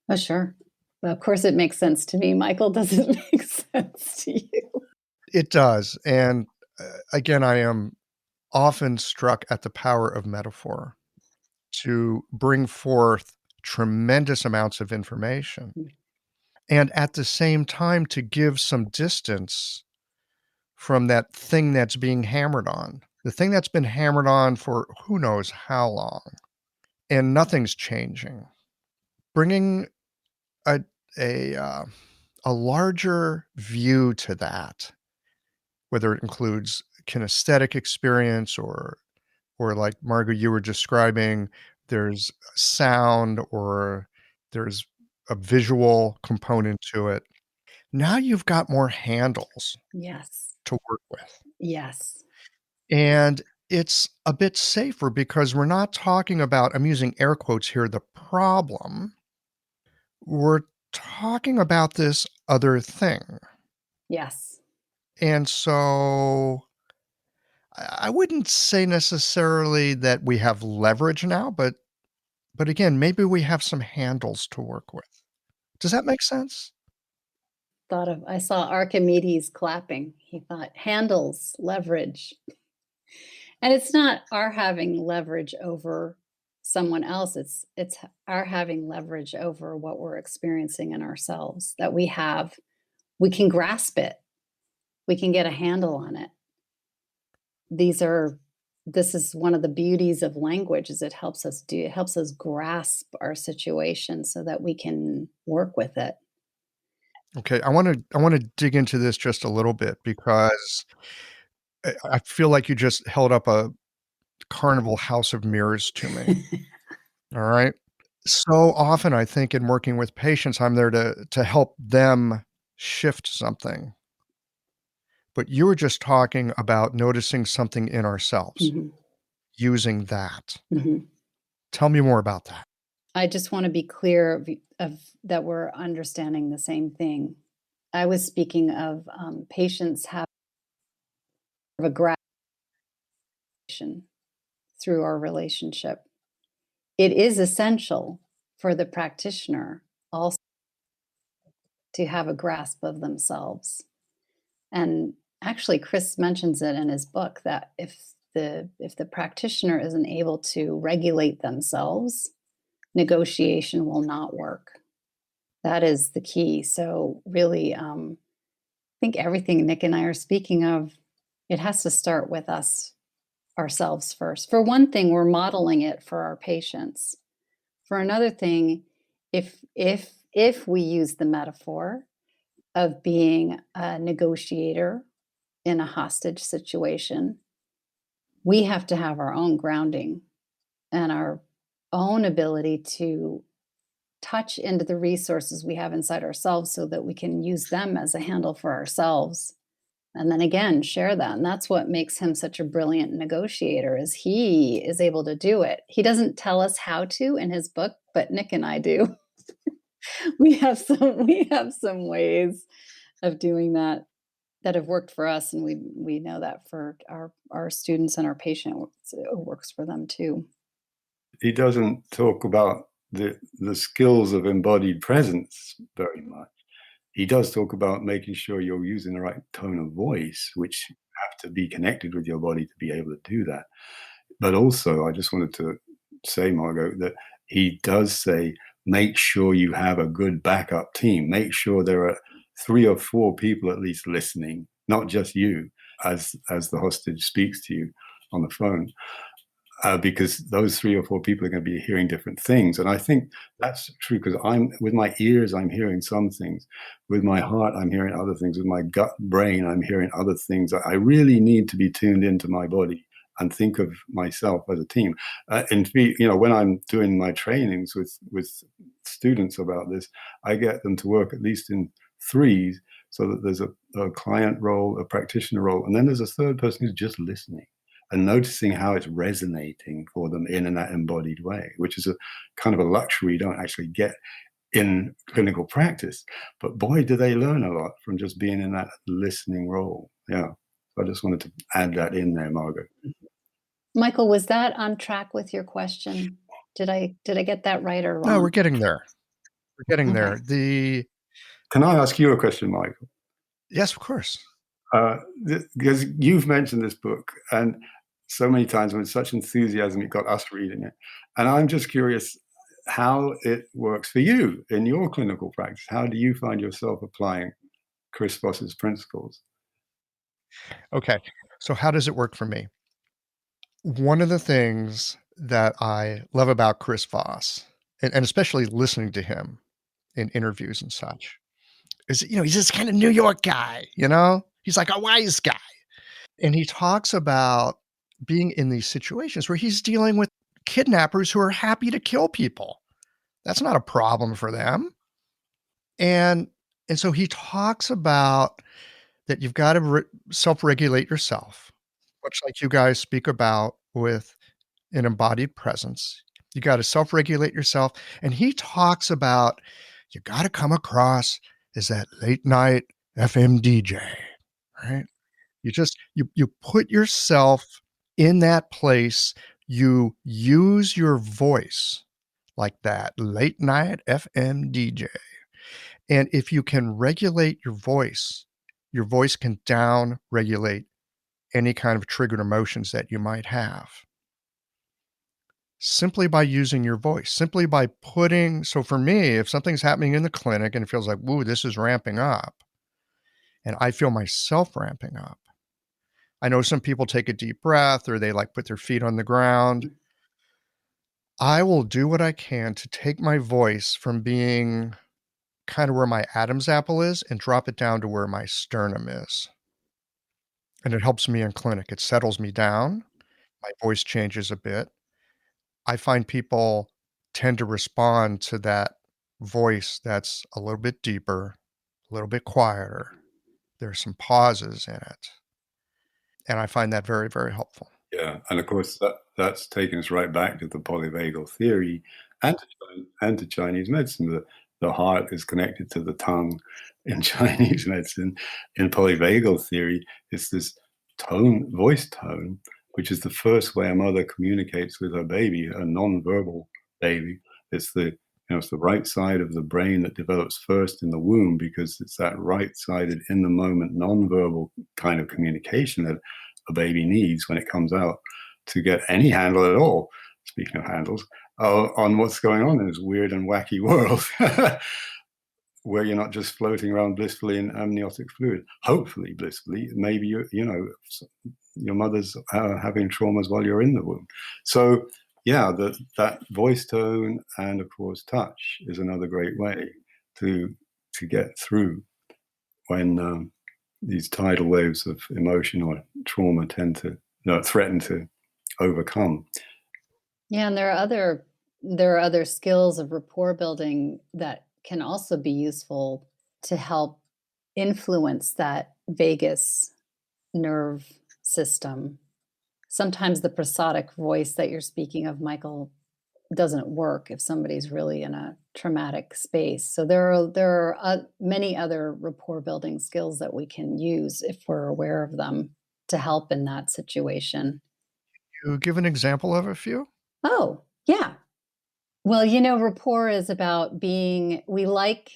Oh, sure. Well, of course it makes sense to me. Michael, does it make sense to you? It does. And again, I am often struck at the power of metaphor to bring forth tremendous amounts of information, and at the same time to give some distance from that thing that's being hammered on. The thing that's been hammered on for who knows how long, and nothing's changing. Bringing a a uh, a larger view to that, whether it includes kinesthetic experience or like Margot, you were describing, there's sound or there's a visual component to it. Now you've got more handles Yes. to work with. Yes. And it's a bit safer because we're not talking about, I'm using air quotes here, the problem. We're talking about this other thing. Yes. And so I wouldn't say necessarily that we have leverage now, but again, maybe we have some handles to work with. Does that make sense? I saw Archimedes clapping. He thought handles, leverage. And it's not our having leverage over someone else. It's our having leverage over what we're experiencing in ourselves that we can grasp it. We can get a handle on it. This is one of the beauties of language is it helps us grasp our situation so that we can work with it. Okay, I wanna dig into this just a little bit because I feel like you just held up a carnival house of mirrors to me, all right? So often I think in working with patients, I'm there to help them shift something, but you were just talking about noticing something in ourselves, Mhm, using that. mhm. Tell me more about that. I just want to be clear of that we're understanding the same thing. I was speaking of patients have a graduation through our relationship. It is essential for the practitioner also to have a grasp of themselves. And actually, Chris mentions it in his book that if the practitioner isn't able to regulate themselves, negotiation will not work. That is the key. So really, I think everything Nick and I are speaking of, it has to start with us ourselves first. For one thing, we're modeling it for our patients. For another thing, if we use the metaphor of being a negotiator in a hostage situation, we have to have our own grounding and our own ability to touch into the resources we have inside ourselves so that we can use them as a handle for ourselves and then again share that. And that's what makes him such a brilliant negotiator is he is able to do it. He doesn't tell us how to in his book, but Nick and I do. We have some ways of doing that that have worked for us, and we know that for our students and our patient it works for them too. He doesn't talk about the skills of embodied presence very much. He does talk about making sure you're using the right tone of voice, which you have to be connected with your body to be able to do that. But also, I just wanted to say, Margot, that he does say, make sure you have a good backup team. Make sure there are 3 or 4 people at least listening, not just you, as the hostage speaks to you on the phone. Because those 3 or 4 people are going to be hearing different things. And I think that's true because I'm with my ears, I'm hearing some things. With my heart, I'm hearing other things. With my gut brain, I'm hearing other things. I really need to be tuned into my body and think of myself as a team. When I'm doing my trainings with students about this, I get them to work at least in threes so that there's a client role, a practitioner role, and then there's a third person who's just listening and noticing how it's resonating for them in that embodied way, which is a kind of a luxury you don't actually get in clinical practice. But boy, do they learn a lot from just being in that listening role. Yeah. So I just wanted to add that in there, Margaret. Michael, was that on track with your question? Did I get that right or No, we're wrong? getting there. We're getting Okay. there. Can I ask you a question, Michael? Yes, of course. Because you've mentioned this book and so many times with such enthusiasm, it got us reading it. And I'm just curious how it works for you in your clinical practice. How do you find yourself applying Chris Voss's principles? Okay. So how does it work for me? One of the things that I love about Chris Voss, and especially listening to him in interviews and such, is, he's this kind of New York guy, He's like a wise guy. And he talks about being in these situations where he's dealing with kidnappers who are happy to kill people. That's not a problem for them. And so he talks about that you've got to self-regulate yourself, much like you guys speak about with an embodied presence. You got to self-regulate yourself. And he talks about you got to come across as that late night FM DJ, right? You put yourself in that place. You use your voice like that late night FM DJ. And if you can regulate your voice can down regulate any kind of triggered emotions that you might have simply by using your voice, simply by so for me, if something's happening in the clinic and it feels like, woo, this is ramping up, and I feel myself ramping up, I know some people take a deep breath or they like put their feet on the ground. I will do what I can to take my voice from being kind of where my Adam's apple is and drop it down to where my sternum is. And it helps me in clinic. It settles me down. My voice changes a bit. I find people tend to respond to that voice that's a little bit deeper, a little bit quieter. There's some pauses in it. And I find that very, very helpful. Yeah, and of course that's taken us right back to the polyvagal theory and to Chinese medicine. The heart is connected to the tongue in Chinese medicine. In polyvagal theory, it's this voice tone, which is the first way a mother communicates with her baby, a non-verbal baby. It's it's the right side of the brain that develops first in the womb, because it's that right-sided, in the moment, non-verbal kind of communication that a baby needs when it comes out to get any handle at all, speaking of handles, on what's going on in this weird and wacky world where you're not just floating around blissfully in amniotic fluid, hopefully blissfully. Maybe your mother's having traumas while you're in the womb. So yeah, that voice tone and of course touch is another great way to get through when these tidal waves of emotion or trauma tend to threaten to overcome. Yeah, and there are other skills of rapport building that can also be useful to help influence that vagus nerve system. Sometimes the prosodic voice that you're speaking of, Michael, doesn't work if somebody's really in a traumatic space. So there are many other rapport building skills that we can use if we're aware of them to help in that situation. You give an example of a few? Oh, yeah. Well, rapport is about being we like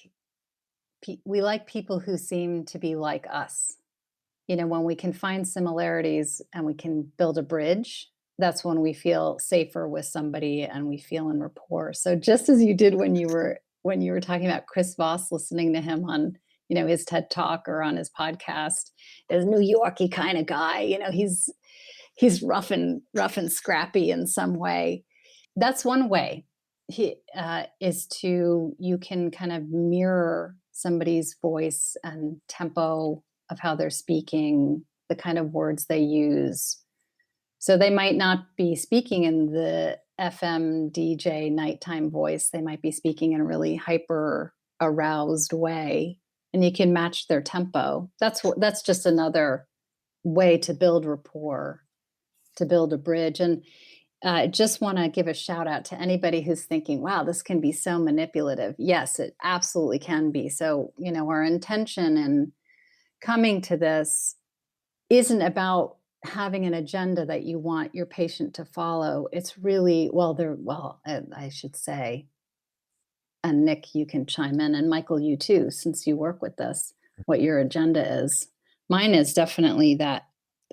people who seem to be like us. When we can find similarities and we can build a bridge, that's when we feel safer with somebody and we feel in rapport. So just as you did when you were talking about Chris Voss, listening to him on, his TED Talk or on his podcast, as New Yorkie kind of guy, he's rough and scrappy in some way. That's one way. You can kind of mirror somebody's voice and tempo of how they're speaking, the kind of words they use. So they might not be speaking in the FM DJ nighttime voice. They might be speaking in a really hyper aroused way, and you can match their tempo. That's just another way to build rapport, to build a bridge. And I just want to give a shout out to anybody who's thinking, wow, this can be so manipulative. Yes, it absolutely can be. So, our intention in coming to this isn't about having an agenda that you want your patient to follow. It's really, I should say, and Nick, you can chime in, and Michael, you too, since you work with this, what your agenda is. Mine is definitely that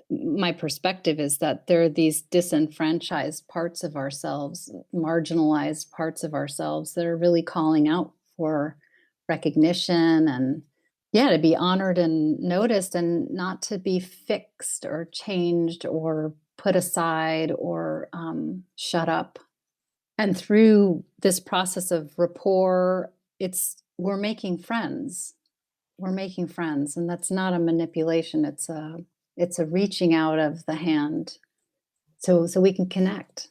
my perspective is that there are these disenfranchised parts of ourselves, marginalized parts of ourselves that are really calling out for recognition and Yeah, to be honored and noticed and not to be fixed or changed or put aside or shut up. And through this process of rapport, we're making friends. We're making friends, and that's not a manipulation. It's a reaching out of the hand, so we can connect.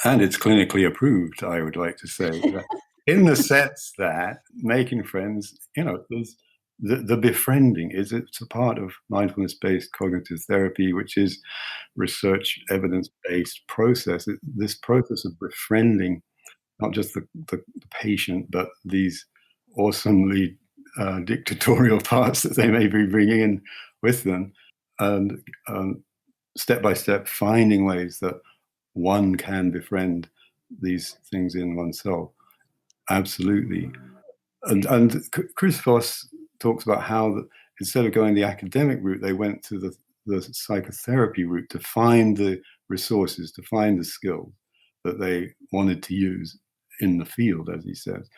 And it's clinically approved, I would like to say, in the sense that making friends, there's the befriending it's a part of mindfulness-based cognitive therapy, which is research evidence-based process. This process of befriending not just the patient, but these awesomely dictatorial parts that they may be bringing in with them, and step by step finding ways that one can befriend these things in oneself. Absolutely. And Chris Voss talks about how instead of going the academic route, they went to the psychotherapy route to find the resources, to find the skills that they wanted to use in the field, as he says,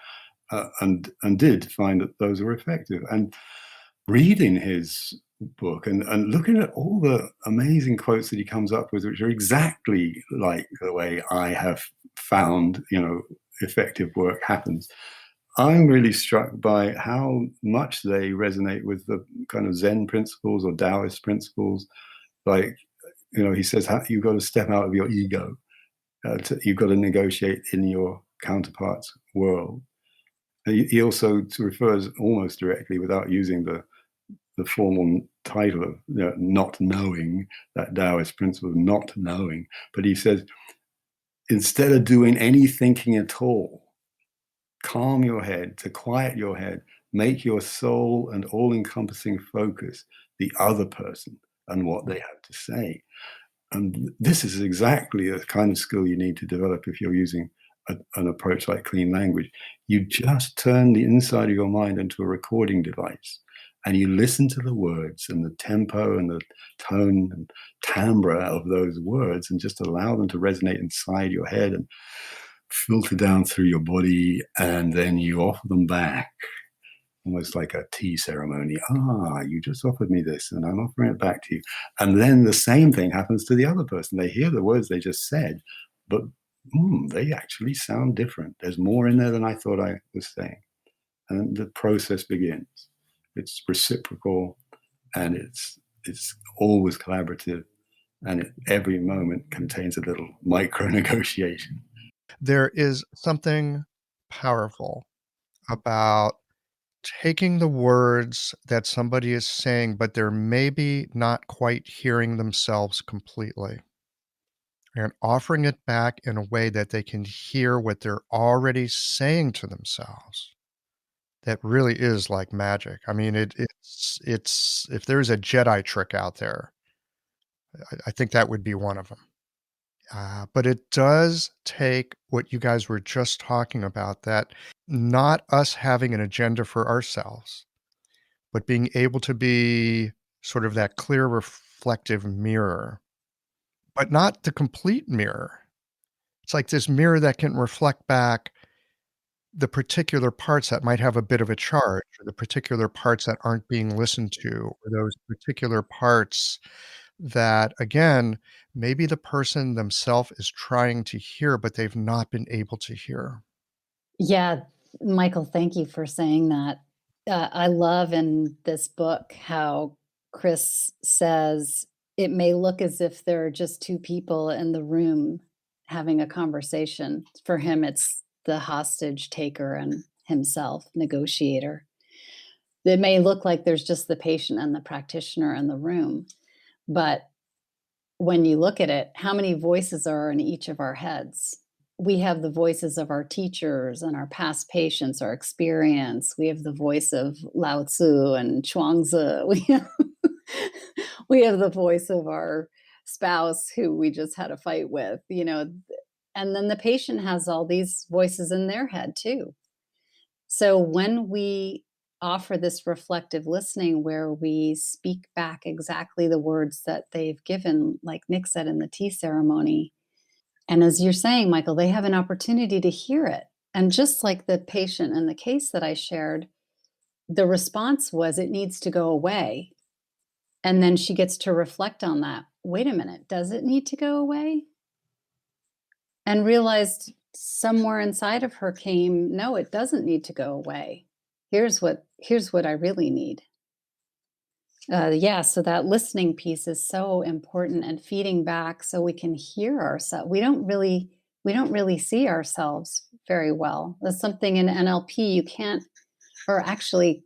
and did find that those were effective. And reading his book and looking at all the amazing quotes that he comes up with, which are exactly like the way I have found, effective work happens. I'm really struck by how much they resonate with the kind of Zen principles or Taoist principles. Like, he says, you've got to step out of your ego. You've got to negotiate in your counterpart's world. He also refers almost directly, without using the formal title of not knowing, that Taoist principle of not knowing. But he says, instead of doing any thinking at all, calm your head, to quiet your head, make your sole and all-encompassing focus the other person and what they have to say. And this is exactly the kind of skill you need to develop if you're using an approach like clean language. You just turn the inside of your mind into a recording device, and you listen to the words and the tempo and the tone and timbre of those words, and just allow them to resonate inside your head and filter down through your body, and then you offer them back, almost like a tea ceremony. You just offered me this, and I'm offering it back to you. And then the same thing happens to the other person. They hear the words they just said, but they actually sound different. There's more in there than I thought I was saying. And the process begins. It's reciprocal, and it's always collaborative, and every moment contains a little micro negotiation. There is something powerful about taking the words that somebody is saying, but they're maybe not quite hearing themselves completely, and offering it back in a way that they can hear what they're already saying to themselves. That really is like magic. I mean, it's if there's a Jedi trick out there, I think that would be one of them. But it does take what you guys were just talking about, that not us having an agenda for ourselves, but being able to be sort of that clear reflective mirror, but not the complete mirror. It's like this mirror that can reflect back the particular parts that might have a bit of a charge, or the particular parts that aren't being listened to, or those particular parts that, again, maybe the person themselves is trying to hear, but they've not been able to hear. Yeah, Michael, thank you for saying that. I love in this book how Chris says it may look as if there are just two people in the room having a conversation. For him, it's the hostage taker and himself, negotiator. It may look like there's just the patient and the practitioner in the room, but when you look at it, how many voices are in each of our heads? We have the voices of our teachers and our past patients, our experience. We have the voice of Lao Tzu and Chuangzi. We have the voice of our spouse who we just had a fight with, and then the patient has all these voices in their head too. So when we offer this reflective listening where we speak back exactly the words that they've given, like Nick said in the tea ceremony, and as you're saying, Michael, they have an opportunity to hear it. And just like the patient in the case that I shared, the response was, it needs to go away. And then she gets to reflect on that. Wait a minute, does it need to go away? And realized somewhere inside of her came, no, it doesn't need to go away. Here's what I really need. So that listening piece is so important, and feeding back so we can hear ourselves. We don't really see ourselves very well. That's something in NLP you can't, or actually,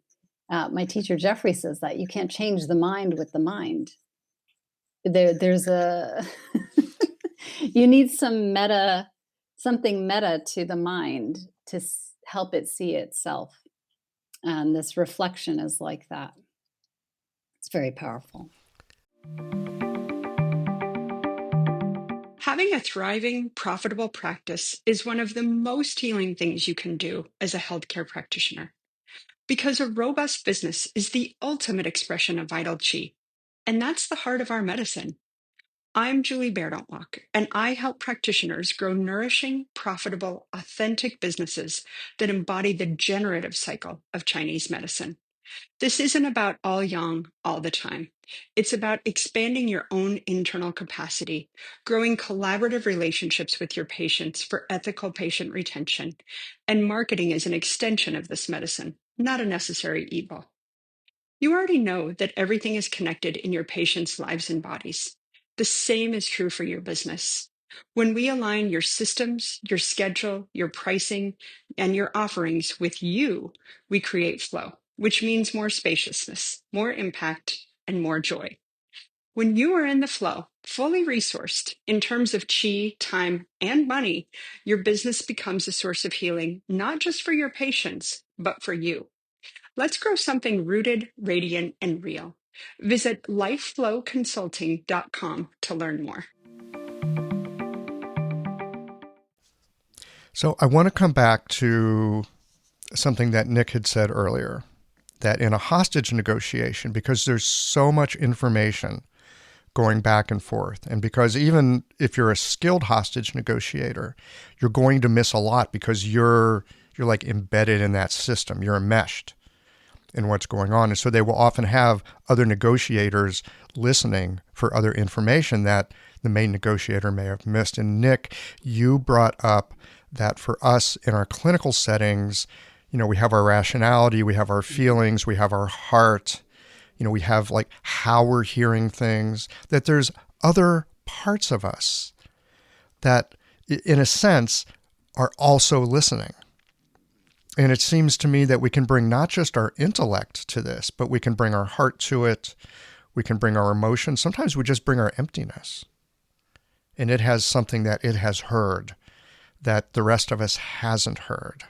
my teacher Jeffrey says that you can't change the mind with the mind. There's a you need something meta to the mind to help it see itself. And this reflection is like that. It's very powerful. Having a thriving, profitable practice is one of the most healing things you can do as a healthcare practitioner, because a robust business is the ultimate expression of vital chi, and that's the heart of our medicine. I'm Julie Bairdontlock, and I help practitioners grow nourishing, profitable, authentic businesses that embody the generative cycle of Chinese medicine. This isn't about all yang all the time. It's about expanding your own internal capacity, growing collaborative relationships with your patients for ethical patient retention, and marketing as an extension of this medicine, not a necessary evil. You already know that everything is connected in your patients' lives and bodies. The same is true for your business. When we align your systems, your schedule, your pricing, and your offerings with you, we create flow, which means more spaciousness, more impact, and more joy. When you are in the flow, fully resourced in terms of chi, time, and money, your business becomes a source of healing, not just for your patients, but for you. Let's grow something rooted, radiant, and real. Visit lifeflowconsulting.com to learn more. So I want to come back to something that Nick had said earlier, that in a hostage negotiation, because there's so much information going back and forth, and because even if you're a skilled hostage negotiator, you're going to miss a lot because you're like embedded in that system. You're enmeshed in what's going on. And so they will often have other negotiators listening for other information that the main negotiator may have missed. And Nick, you brought up that for us in our clinical settings, we have our rationality, we have our feelings, we have our heart, we have like how we're hearing things, that there's other parts of us that in a sense are also listening. And it seems to me that we can bring not just our intellect to this, but we can bring our heart to it. We can bring our emotions. Sometimes we just bring our emptiness. And it has something that it has heard that the rest of us hasn't heard.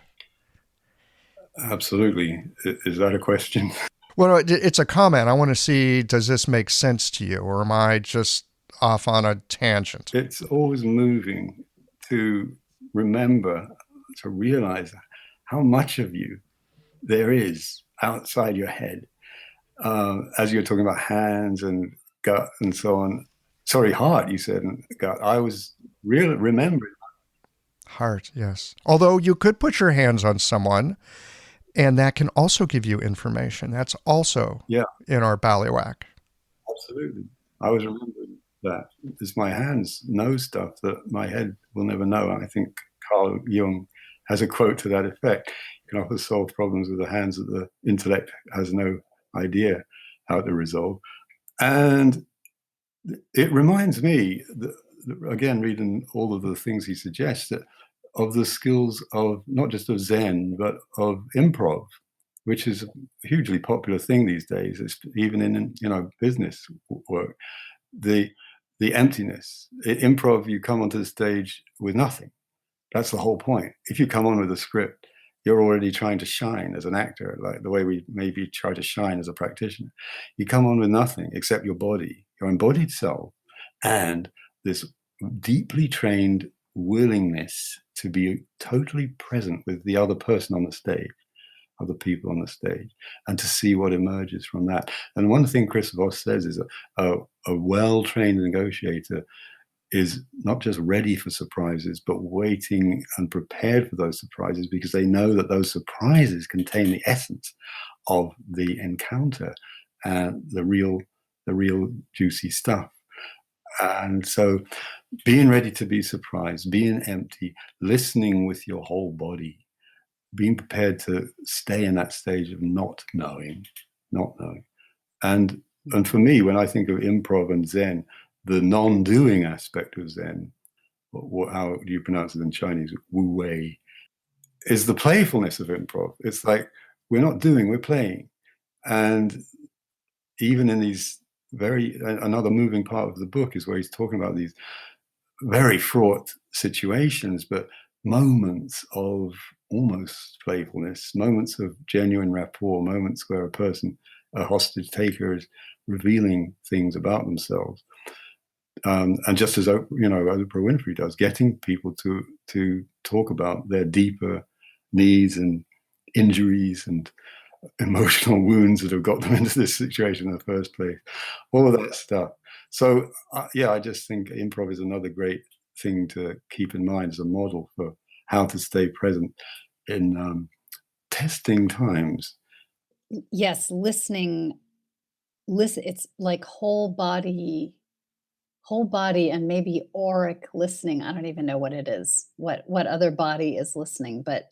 Absolutely. Is that a question? Well, it's a comment. I want to see, does this make sense to you? Or am I just off on a tangent? It's always moving to remember, to realize how much of you there is outside your head. As you're talking about hands and gut and so on. Sorry, heart, you said, and gut. I was really remembering. Heart, yes. Although you could put your hands on someone, and that can also give you information. That's also in our ballywhack. Absolutely. I was remembering that. It's my hands know stuff that my head will never know. I think Carl Jung has a quote to that effect. You can often solve problems with the hands that the intellect has no idea how to resolve. And it reminds me, that, again, reading all of the things he suggests, that of the skills of not just of Zen, but of improv, which is a hugely popular thing these days. It's even in business work. The emptiness. In improv, you come onto the stage with nothing. That's the whole point. If you come on with a script, you're already trying to shine as an actor, like the way we maybe try to shine as a practitioner. You come on with nothing except your body, your embodied self, and this deeply trained willingness to be totally present with the other person on the stage, other people on the stage, and to see what emerges from that. And one thing Chris Voss says is a well-trained negotiator is not just ready for surprises, but waiting and prepared for those surprises, because they know that those surprises contain the essence of the encounter and the real juicy stuff. And so being ready to be surprised, being empty, listening with your whole body, being prepared to stay in that stage of not knowing. And for me, when I think of improv and Zen, the non-doing aspect of Zen, how do you pronounce it in Chinese? Wu Wei, is the playfulness of improv. It's like we're not doing, we're playing. And even in these another moving part of the book is where he's talking about these very fraught situations, but moments of almost playfulness, moments of genuine rapport, moments where a hostage taker is revealing things about themselves. And just as Oprah Winfrey does, getting people to talk about their deeper needs and injuries and emotional wounds that have got them into this situation in the first place, all of that stuff. So I just think improv is another great thing to keep in mind as a model for how to stay present in testing times. Yes, listening. It's like whole body and maybe auric listening. I don't even know what it is, what other body is listening, but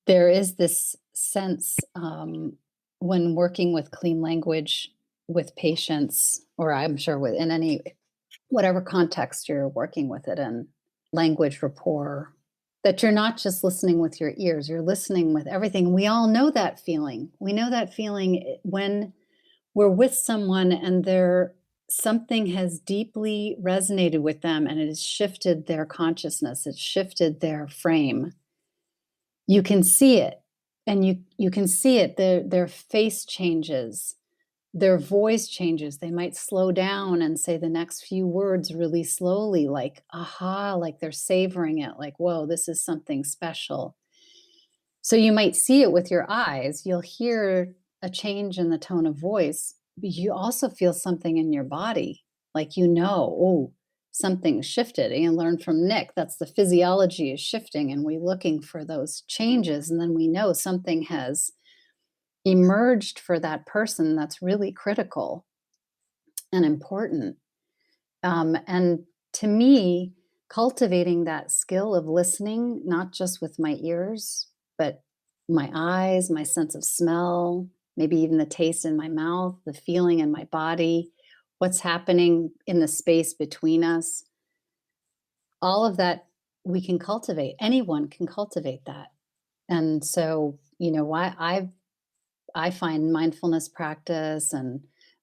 there is this sense when working with clean language with patients, or I'm sure in any, whatever context you're working with it in, language rapport, that you're not just listening with your ears, you're listening with everything. We all know that feeling. We know that feeling when we're with someone and something has deeply resonated with them and it has shifted their consciousness, it's shifted their frame. You can see it, and you can see it. Their face changes, their voice changes. They might slow down and say the next few words really slowly, like, aha, like they're savoring it, like, whoa, this is something special. So you might see it with your eyes. You'll hear a change in the tone of voice, but you also feel something in your body, like, oh, something shifted. And you learn from Nick, that's the physiology is shifting, and we're looking for those changes. And then we know something has emerged for that person that's really critical and important. And to me, cultivating that skill of listening, not just with my ears, but my eyes, my sense of smell, maybe even the taste in my mouth, the feeling in my body, what's happening in the space between us. All of that we can cultivate. Anyone can cultivate that. And so, I find mindfulness practice and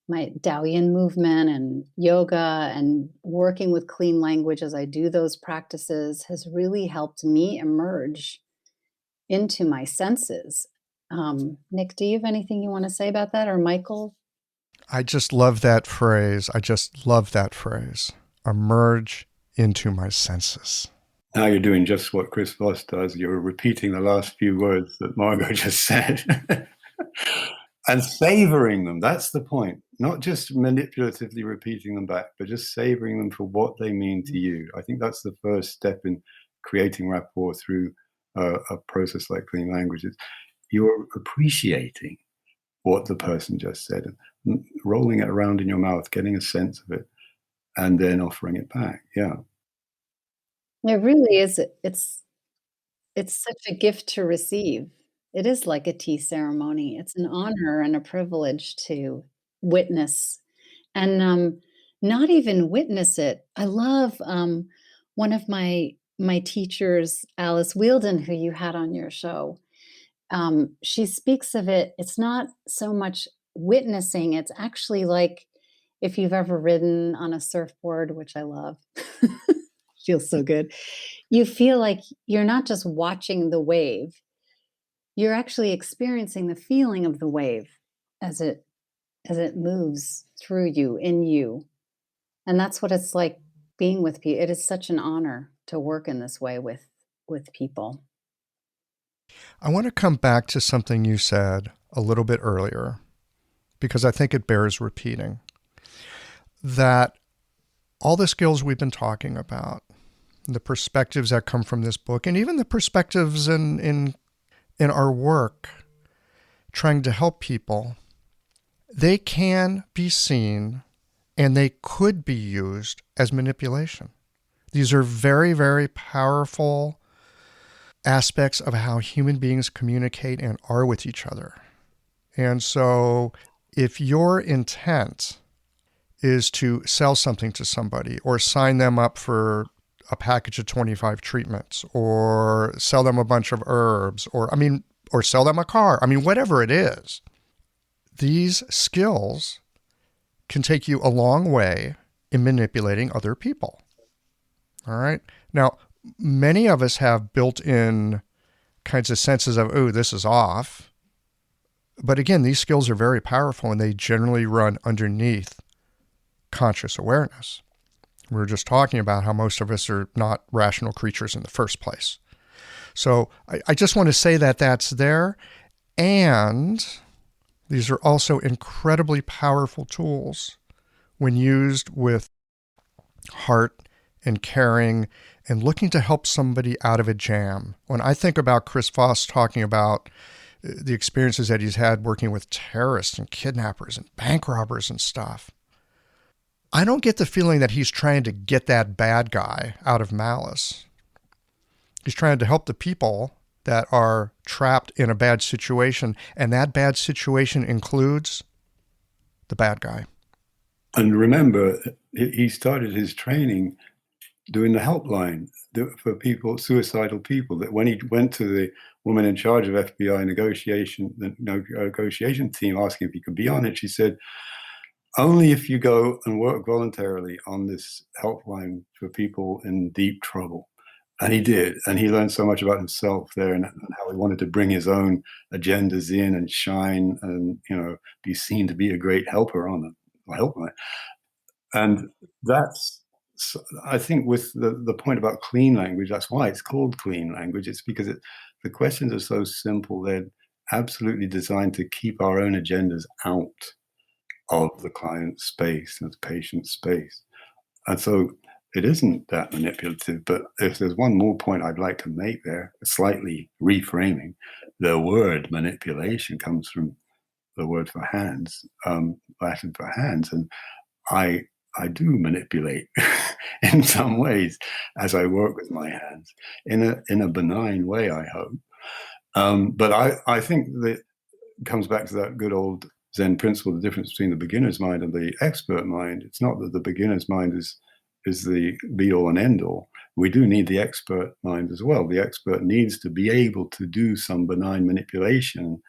my Taoyin movement and yoga and working with clean language as I do those practices has really helped me emerge into my senses. Nick, do you have anything you want to say about that, or Michael? I just love that phrase. Emerge into my senses. Now you're doing just what Chris Voss does. You're repeating the last few words that Margot just said. And savoring them. That's the point. Not just manipulatively repeating them back, but just savoring them for what they mean to you. I think that's the first step in creating rapport through a process like clean languages. You're appreciating what the person just said, and rolling it around in your mouth, getting a sense of it, and then offering it back. Yeah. It really is. It's such a gift to receive. It is like a tea ceremony. It's an honor and a privilege to witness and not even witness it. I love one of my teachers, Alice Wielden, who you had on your show. She speaks of it. It's not so much witnessing. It's actually like if you've ever ridden on a surfboard, which I love. Feels so good. You feel like you're not just watching the wave, you're actually experiencing the feeling of the wave as it moves through you, in you. And that's what it's like being with people. It is such an honor to work in this way with people. I want to come back to something you said a little bit earlier, because I think it bears repeating. That all the skills we've been talking about, the perspectives that come from this book, and even the perspectives in our work, trying to help people, they can be seen and they could be used as manipulation. These are very, very powerful aspects of how human beings communicate and are with each other. And so if your intent is to sell something to somebody or sign them up for a package of 25 treatments or sell them a bunch of herbs or sell them a car, whatever it is, these skills can take you a long way in manipulating other people. All right. Now, many of us have built-in kinds of senses of, oh, this is off. But again, these skills are very powerful and they generally run underneath conscious awareness. We were just talking about how most of us are not rational creatures in the first place. So I just want to say that that's there. And these are also incredibly powerful tools when used with heart and caring and looking to help somebody out of a jam. When I think about Chris Voss talking about the experiences that he's had working with terrorists and kidnappers and bank robbers and stuff, I don't get the feeling that he's trying to get that bad guy out of malice. He's trying to help the people that are trapped in a bad situation, and that bad situation includes the bad guy. And remember, he started his training doing the helpline for people, suicidal people, that when he went to the woman in charge of FBI the negotiation team asking if he could be on it, she said, only if you go and work voluntarily on this helpline for people in deep trouble. And he did. And he learned so much about himself there and how he wanted to bring his own agendas in and shine and, be seen to be a great helper on the helpline. And that's, I think, with the point about clean language, that's why it's called clean language. It's because the questions are so simple. They're absolutely designed to keep our own agendas out of the client's space and the patient's space. And so it isn't that manipulative. But if there's one more point I'd like to make there, slightly reframing, the word manipulation comes from the word for hands, Latin for hands. And I do manipulate in some ways as I work with my hands in a benign way, I hope. But I think that comes back to that good old Zen principle, the difference between the beginner's mind and the expert mind. It's not that the beginner's mind is the be all and end all. We do need the expert mind as well. The expert needs to be able to do some benign manipulation,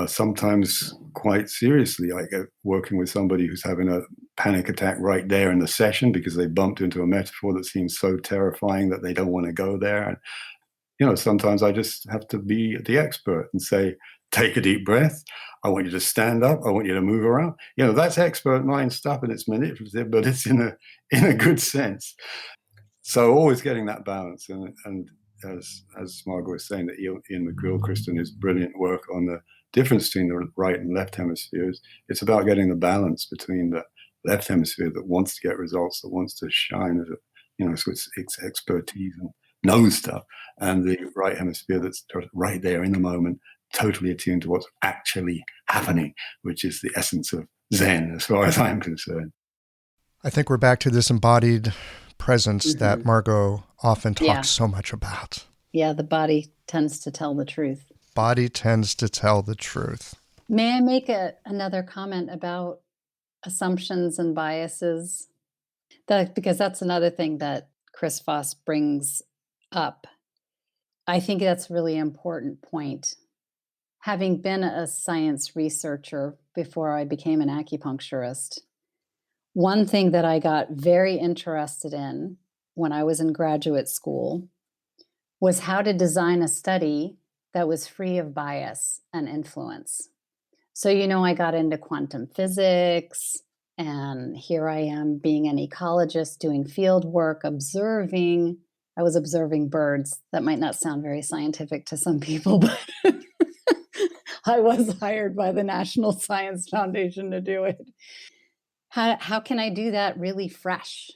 sometimes quite seriously, like working with somebody who's having a panic attack right there in the session because they bumped into a metaphor that seems so terrifying that they don't want to go there. And, sometimes I just have to be the expert and say, take a deep breath. I want you to stand up. I want you to move around. That's expert mind stuff and it's manipulative, but it's in a good sense. So always getting that balance. And as Margot was saying, that Ian McGill-Christen, his brilliant work on the difference between the right and left hemispheres, it's about getting the balance between the left hemisphere that wants to get results, that wants to shine, so it's expertise and knows stuff, and the right hemisphere that's right there in the moment, totally attuned to what's actually happening, which is the essence of Zen, as far as I'm concerned. I think we're back to this embodied presence that Margot often talks so much about. Yeah, the body tends to tell the truth. Body tends to tell the truth. May I make another comment about assumptions and biases? Because that's another thing that Chris Voss brings up. I think that's a really important point. Having been a science researcher before I became an acupuncturist, one thing that I got very interested in when I was in graduate school was how to design a study that was free of bias and influence. So, I got into quantum physics, and here I am being an ecologist doing field work, observing. I was observing birds. That might not sound very scientific to some people, but I was hired by the National Science Foundation to do it. How can I do that really fresh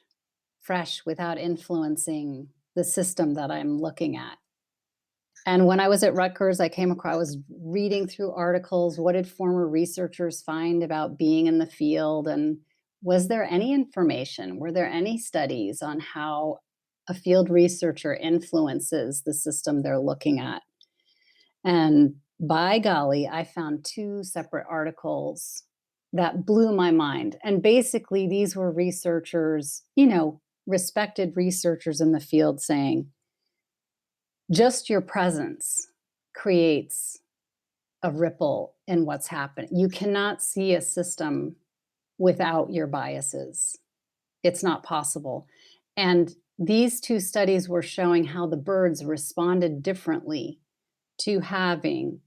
without influencing the system that I'm looking at? And when I was at Rutgers, I was reading through articles. What did former researchers find about being in the field? And was there any information? Were there any studies on how a field researcher influences the system they're looking at? And by golly, I found two separate articles that blew my mind. And basically, these were researchers, respected researchers in the field saying, just your presence creates a ripple in what's happening. You cannot see a system without your biases. It's not possible. And these two studies were showing how the birds responded differently to having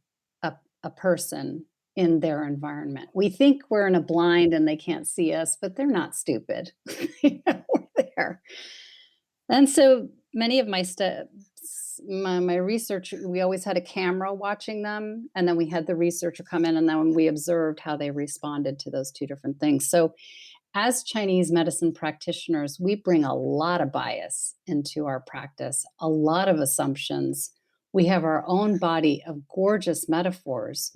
a person in their environment. We think we're in a blind and they can't see us, but they're not stupid. We're there. And so many of my my research, we always had a camera watching them, and then we had the researcher come in, and then we observed how they responded to those two different things. So as Chinese medicine practitioners, we bring a lot of bias into our practice, a lot of assumptions. We have our own body of gorgeous metaphors.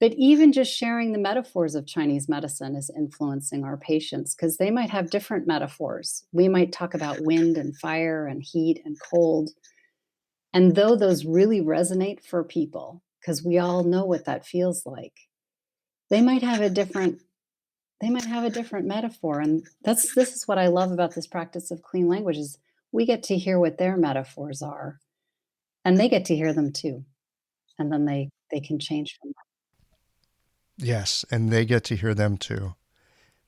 But even just sharing the metaphors of Chinese medicine is influencing our patients because they might have different metaphors. We might talk about wind and fire and heat and cold. And though those really resonate for people, because we all know what that feels like, they might have a different metaphor. And this is what I love about this practice of clean language is we get to hear what their metaphors are, and they get to hear them too. And then they can change from that. Yes, and they get to hear them too.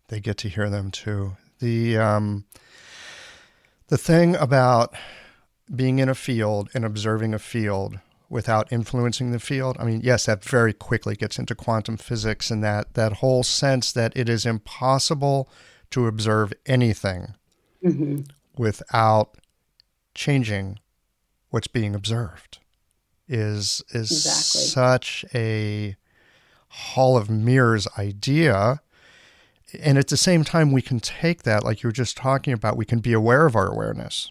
They get to hear them too. The thing about being in a field and observing a field without influencing the field, I mean, yes, that very quickly gets into quantum physics and that whole sense that it is impossible to observe anything without changing what's being observed is Exactly. such a hall of mirrors idea. And at the same time, we can take that, like you were just talking about, we can be aware of our awareness.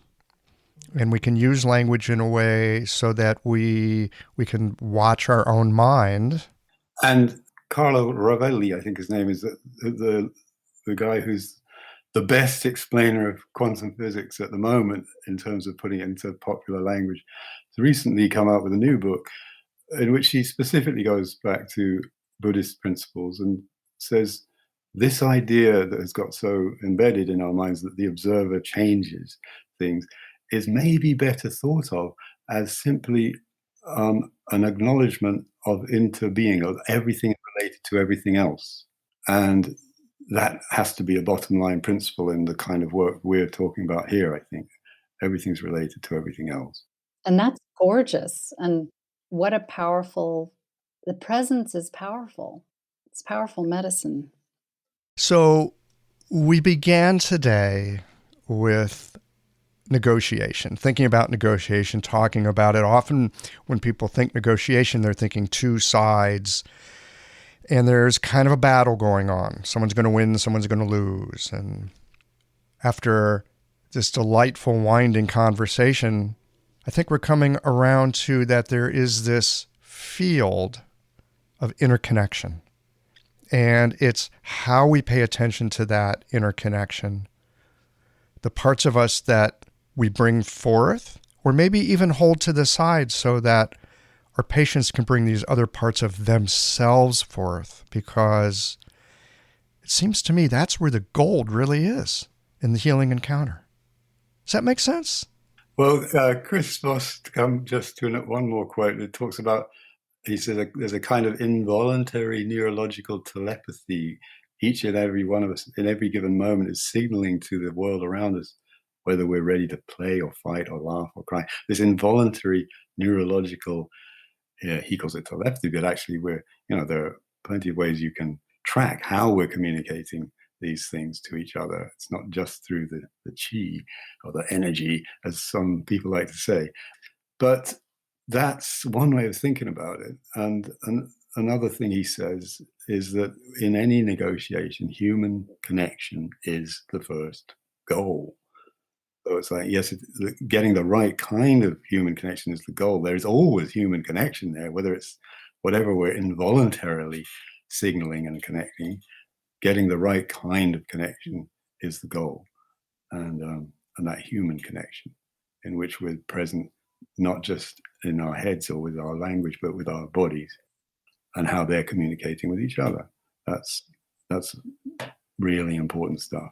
And we can use language in a way so that we can watch our own mind. And Carlo Rovelli, I think his name is, the guy who's the best explainer of quantum physics at the moment in terms of putting it into popular language. He's recently come out with a new book in which he specifically goes back to Buddhist principles and says this idea that has got so embedded in our minds that the observer changes things is maybe better thought of as simply an acknowledgement of interbeing, of everything related to everything else. And that has to be a bottom line principle in the kind of work we're talking about here, I think. Everything's related to everything else. And that's gorgeous. And what a powerful, the presence is powerful. It's powerful medicine. So we began today with negotiation, thinking about negotiation, talking about it. Often when people think negotiation, they're thinking two sides, and there's kind of a battle going on. Someone's going to win, someone's going to lose. And after this delightful, winding conversation, I think we're coming around to that there is this field of interconnection. And it's how we pay attention to that interconnection. The parts of us that we bring forth, or maybe even hold to the side so that our patients can bring these other parts of themselves forth, because it seems to me that's where the gold really is in the healing encounter. Does that make sense? Well, Chris Voss, to come just to one more quote, it talks about, he says there's a kind of involuntary neurological telepathy. Each and every one of us in every given moment is signaling to the world around us whether we're ready to play or fight or laugh or cry. This involuntary neurological, he calls it telepathy, but actually there are plenty of ways you can track how we're communicating these things to each other. It's not just through the chi or the energy, as some people like to say. But that's one way of thinking about it. And another thing he says is that in any negotiation, human connection is the first goal. So it's like, yes, getting the right kind of human connection is the goal. There's always human connection there, whether it's whatever we're involuntarily signaling and connecting. Getting the right kind of connection is the goal, and that human connection in which we're present, not just in our heads or with our language, but with our bodies and how they're communicating with each other. That's really important stuff.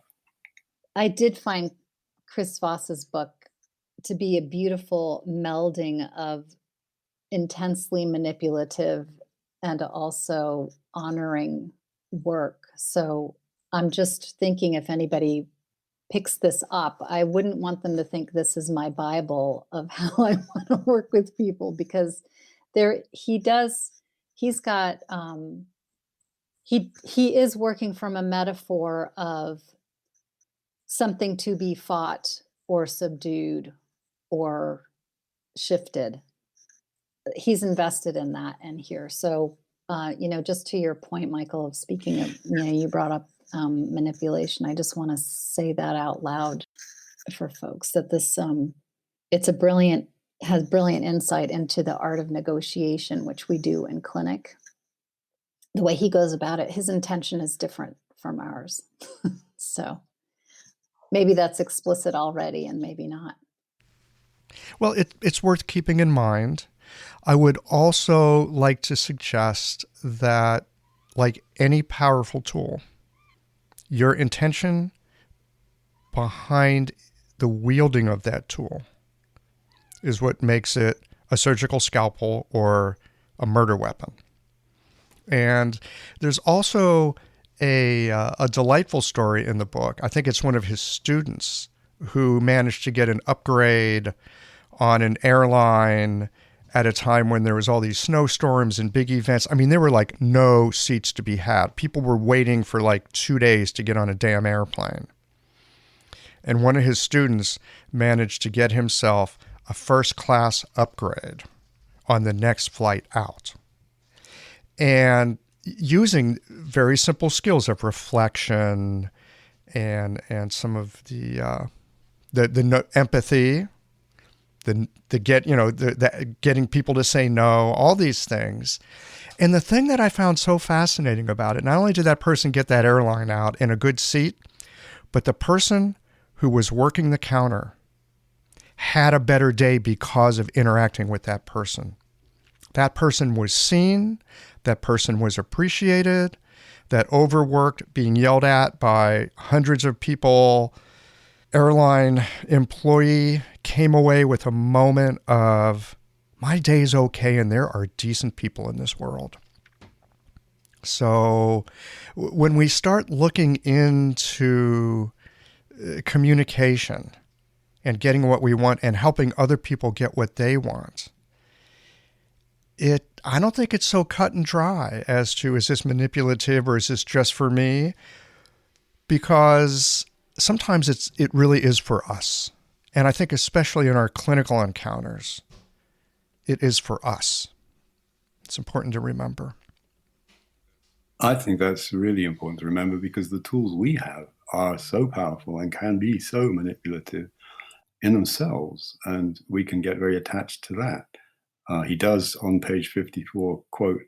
I did find Chris Voss's book to be a beautiful melding of intensely manipulative and also honoring work. So I'm just thinking, if anybody picks this up, I wouldn't want them to think this is my Bible of how I want to work with people, because he's got he is working from a metaphor of something to be fought or subdued or shifted. He's invested in that in here. So, just to your point, Michael, of speaking of, you brought up manipulation. I just want to say that out loud for folks, that this, has brilliant insight into the art of negotiation, which we do in clinic. The way he goes about it, his intention is different from ours. So maybe that's explicit already and maybe not. Well, it's worth keeping in mind. I would also like to suggest that, like any powerful tool, your intention behind the wielding of that tool is what makes it a surgical scalpel or a murder weapon. And there's also a delightful story in the book. I think it's one of his students who managed to get an upgrade on an airline at a time when there was all these snowstorms and big events. I mean, there were like no seats to be had. People were waiting for like 2 days to get on a damn airplane. And one of his students managed to get himself a first-class upgrade on the next flight out. And using very simple skills of reflection and some of the empathy, getting people to say no, all these things. And the thing that I found so fascinating about it, not only did that person get that airline out in a good seat, but the person who was working the counter had a better day because of interacting with that person. That person was seen, that person was appreciated, that overworked, being yelled at by hundreds of people, airline employee came away with a moment of, my day's okay and there are decent people in this world. So when we start looking into communication and getting what we want and helping other people get what they want, I don't think it's so cut and dry as to, is this manipulative or is this just for me? Because sometimes it really is for us. And I think especially in our clinical encounters, it is for us. It's important to remember. I think that's really important to remember, because the tools we have are so powerful and can be so manipulative in themselves, and we can get very attached to that. He does, on page 54, quote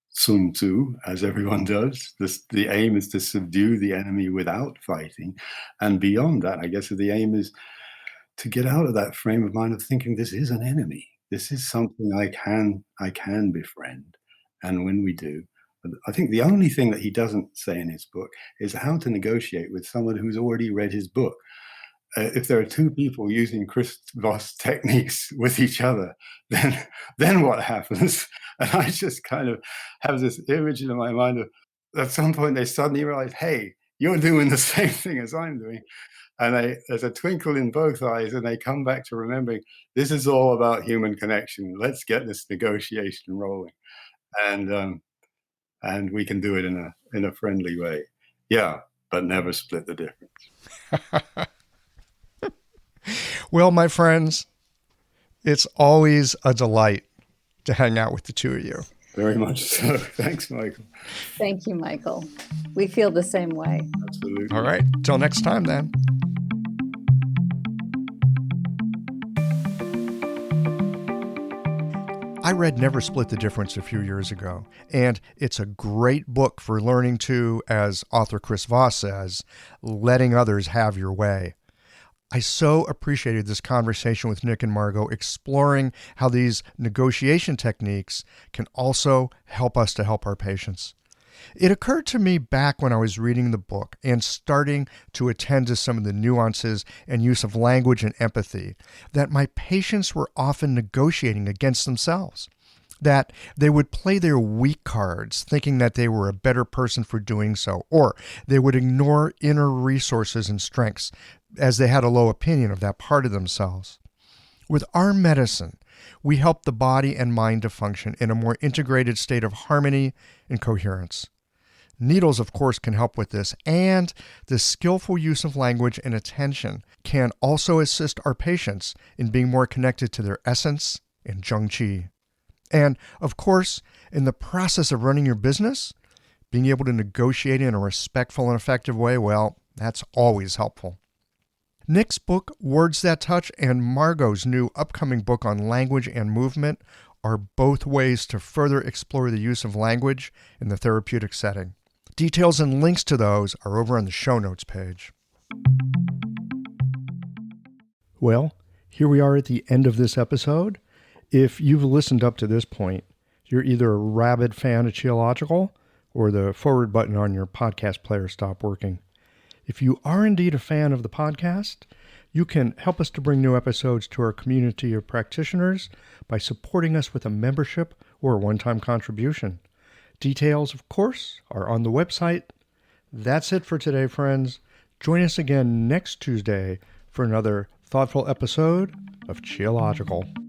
Sun Tzu, as everyone does. The aim is to subdue the enemy without fighting. And beyond that, I guess the aim is to get out of that frame of mind of thinking this is an enemy. This is something I can befriend. And when we do, I think the only thing that he doesn't say in his book is how to negotiate with someone who's already read his book. If there are two people using Chris Voss techniques with each other, then what happens? And I just kind of have this image in my mind of, at some point they suddenly realize, hey, you're doing the same thing as I'm doing. And there's a twinkle in both eyes, and they come back to remembering, this is all about human connection. Let's get this negotiation rolling. And we can do it in a friendly way. Yeah, but never split the difference. Well, my friends, it's always a delight to hang out with the two of you. Very much so. Thanks, Michael. Thank you, Michael. We feel the same way. Absolutely. All right. Till next time, then. I read Never Split the Difference a few years ago, and it's a great book for learning to, as author Chris Voss says, letting others have your way. I so appreciated this conversation with Nick and Margot, exploring how these negotiation techniques can also help us to help our patients. It occurred to me back when I was reading the book and starting to attend to some of the nuances and use of language and empathy that my patients were often negotiating against themselves, that they would play their weak cards thinking that they were a better person for doing so, or they would ignore inner resources and strengths as they had a low opinion of that part of themselves. With our medicine, we help the body and mind to function in a more integrated state of harmony and coherence. Needles, of course, can help with this, and the skillful use of language and attention can also assist our patients in being more connected to their essence and Zheng Qi. And, of course, in the process of running your business, being able to negotiate in a respectful and effective way, well, that's always helpful. Nick's book, Words That Touch, and Margot's new upcoming book on language and movement are both ways to further explore the use of language in the therapeutic setting. Details and links to those are over on the show notes page. Well, here we are at the end of this episode. If you've listened up to this point, you're either a rabid fan of Qiological or the forward button on your podcast player stopped working. If you are indeed a fan of the podcast, you can help us to bring new episodes to our community of practitioners by supporting us with a membership or a one-time contribution. Details, of course, are on the website. That's it for today, friends. Join us again next Tuesday for another thoughtful episode of Qiological.